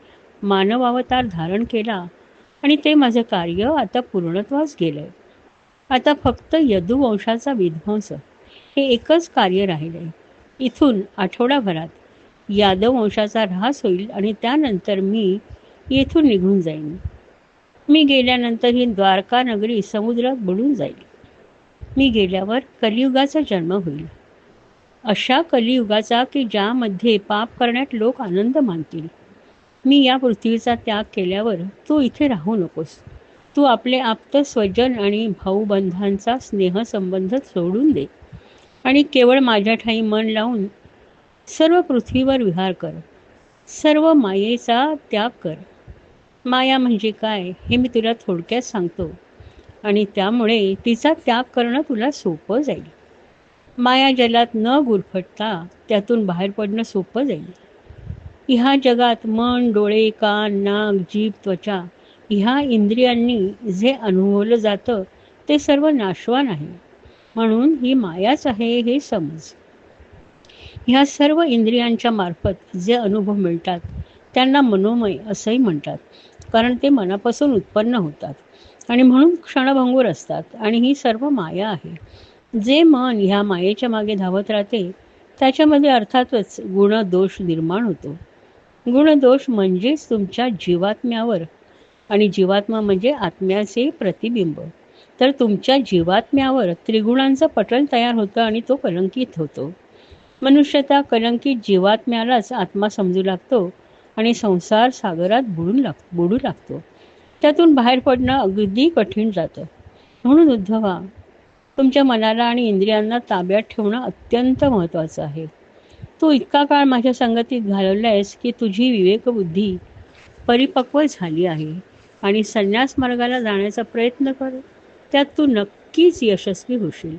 मानवावतार धारण केला आणि ते माझं कार्य आता पूर्णत्वास गेलंय. आता फक्त यदुवंशाचा विध्वंस हे एकच कार्य राहिलंय. इथून आठवडाभरात यादव वंशाचा ऱ्हास होईल आणि त्यानंतर मी येथून निघून जाईन. मी गेल्यानंतर ही द्वारका नगरी समुद्रात बुडून जाईल. मी गेल्यावर कलियुगाचा जन्म होईल. अशा कलियुगाचा की ज्यामध्ये पाप करण्यात लोक आनंद मानतील. मी या पृथ्वीचा त्याग केल्यावर तू इथे राहू नकोस. तू आपले आप्त स्वजन आणि भाऊबंधांचा स्नेहसंबंध सोडून दे आणि केवळ माझ्या ठाई मन लावून सर्व पृथ्वीवर विहार कर. सर्व मायेचा त्याग कर. माया म्हणजे काय हे मी तुला थोडक्यात सांगतो आणि त्यामुळे तिचा त्याग करणं तुला सोपं जाईल. माया जलात न गुरफटता त्यातून बाहेर पडणं सोपं जाईल. ह्या जगात मन, डोळे, कान, नाक, जीभ, त्वचा ह्या इंद्रियांनी जे अनुभवलं जातं ते सर्व नाशवान आहे. म्हणून ही मायाच आहे हे समज. ह्या सर्व इंद्रियांच्या मार्फत जे अनुभव मिळतात त्यांना मनोमय असंही म्हणतात, कारण ते मनापासून उत्पन्न होतात आणि म्हणून क्षणभंगूर असतात आणि ही सर्व माया आहे. जे मन ह्या मायेच्या मागे धावत राहते त्याच्यामध्ये अर्थातच गुणदोष निर्माण होतो. गुणदोष म्हणजेच तुमच्या जीवात्म्यावर, आणि जीवात्मा म्हणजे आत्म्याचे प्रतिबिंब. तर तुमच्या जीवात्म्यावर त्रिगुणांचं पटल तयार होतं आणि तो कलंकित होतो. मनुष्य त्या कलंकित जीवात्म्यालाच आत्मा समजू लागतो आणि संसार सागरात बुडू लागतो. त्यातून बाहेर पडणं अगदी कठीण जातं. म्हणून उद्धवा, तुमच्या मनाला आणि इंद्रियांना ताब्यात ठेवणं अत्यंत महत्त्वाचं आहे. तू इतका काळ माझ्या संगतीत घालवला आहेस की तुझी विवेकबुद्धी परिपक्व झाली आहे आणि संन्यास मार्गाला जाण्याचा प्रयत्न कर. त्यात तू नक्कीच यशस्वी होशील.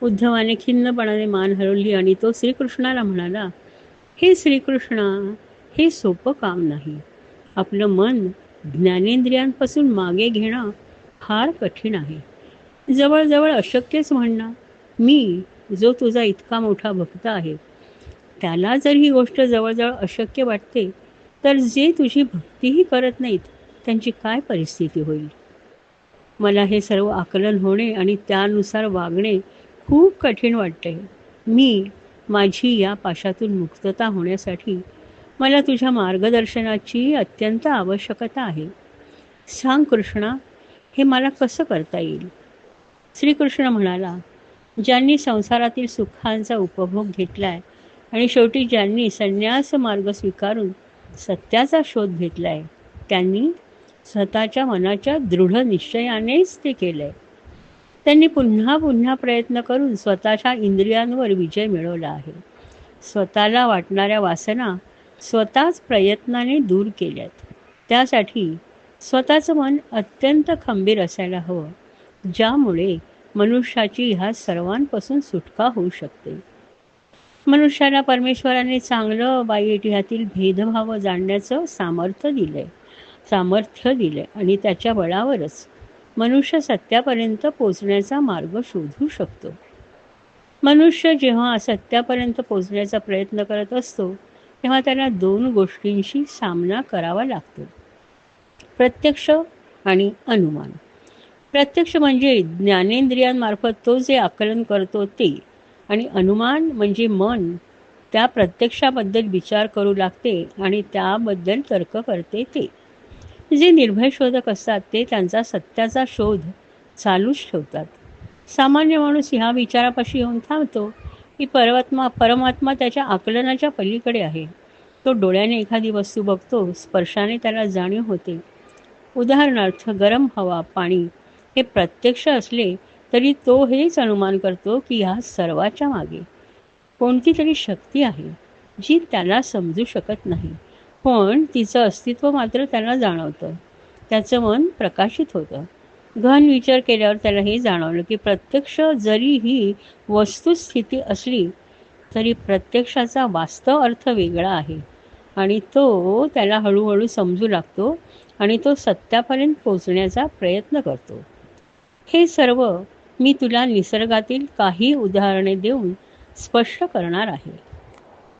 उद्धवाने खिन्नपणाने मान हलवली आणि तो श्रीकृष्णाला म्हणाला, हे श्रीकृष्णा, हे सोपं काम नाही. आपलं मन ज्ञानेंद्रियांपासून मागे घेणं फार कठीण आहे. जवळजवळ अशक्यच म्हणणं. मी जो तुझा इतका मोठा भक्त आहे त्याला जर ही गोष्ट जवळजवळ अशक्य वाटते तर जे तुझी भक्तीही करत नाहीत त्यांची काय परिस्थिती होईल. मला हे सर्व आकलन होणे आणि त्यानुसार वागणे खूप कठीण वाटते. माझी या पाशातून मुक्तता होण्यासाठी मला तुझ्या मार्गदर्शनाची अत्यंत आवश्यकता आहे. सांग कृष्णा, हे मला कसं करता येईल. श्रीकृष्ण म्हणाला, ज्यांनी संसारातील सुखांचा उपभोग घेतलाय आणि शेवटी ज्यांनी संन्यास मार्ग स्वीकारून सत्याचा शोध घेतलाय त्यांनी स्वतःच्या मनाच्या दृढ निश्चयानेच ते केलंय. त्यांनी पुन्हा पुन्हा प्रयत्न करून स्वतःच्या इंद्रियांवर विजय मिळवला आहे. स्वतःला वाटणाऱ्या वासना स्वतःच प्रयत्नाने दूर केल्यात. त्यासाठी स्वतःचं मन अत्यंत खंबीर असायला हवं, ज्यामुळे मनुष्याची ह्या सर्वांपासून सुटका होऊ शकते. मनुष्याला परमेश्वराने चांगलं वाईट ह्यातील भेदभाव जाणण्याचं सामर्थ्य दिले आणि त्याच्या बळावरच मनुष्य सत्यापर्यंत पोचण्याचा मार्ग शोधू शकतो. मनुष्य जेव्हा सत्यापर्यंत पोचण्याचा प्रयत्न करत असतो तेव्हा त्याला 2 गोष्टींशी सामना करावा लागतो, प्रत्यक्ष आणि अनुमान. प्रत्यक्ष म्हणजे ज्ञानेंद्रियांमार्फत तो जे आकलन करतो ते, आणि अनुमान म्हणजे मन त्या प्रत्यक्षाबद्दल विचार करू लागते आणि त्याबद्दल तर्क करते ते. जे निर्भय शोधक असतात ते त्यांचा सत्याचा शोध चालूच ठेवतात. सामान्य माणूस ह्या विचारापाशी येऊन थांबतो की परमात्मा त्याच्या आकलनाच्या पलीकडे आहे. तो डोळ्याने एखादी वस्तू बघतो, स्पर्शाने त्याला जाणीव होते. उदाहरणार्थ गरम हवा, पाणी हे प्रत्यक्ष असले तरी तो हेच अनुमान करतो की ह्या सर्वाच्या मागे कोणती तरी शक्ती आहे जी त्याला समजू शकत नाही, पण तिचं अस्तित्व मात्र त्याला जाणवतं. त्याचं मन प्रकाशित होतं. गहन विचार केल्यावर त्याला हे जाणवलं की प्रत्यक्ष जरी ही वस्तुस्थिती असली तरी प्रत्यक्षाचा वास्तव अर्थ वेगळा आहे आणि तो त्याला हळूहळू समजू लागतो आणि तो सत्यापर्यंत पोचण्याचा प्रयत्न करतो. हे सर्व मी तुला निसर्गातील काही उदाहरणे देऊन स्पष्ट करणार आहे.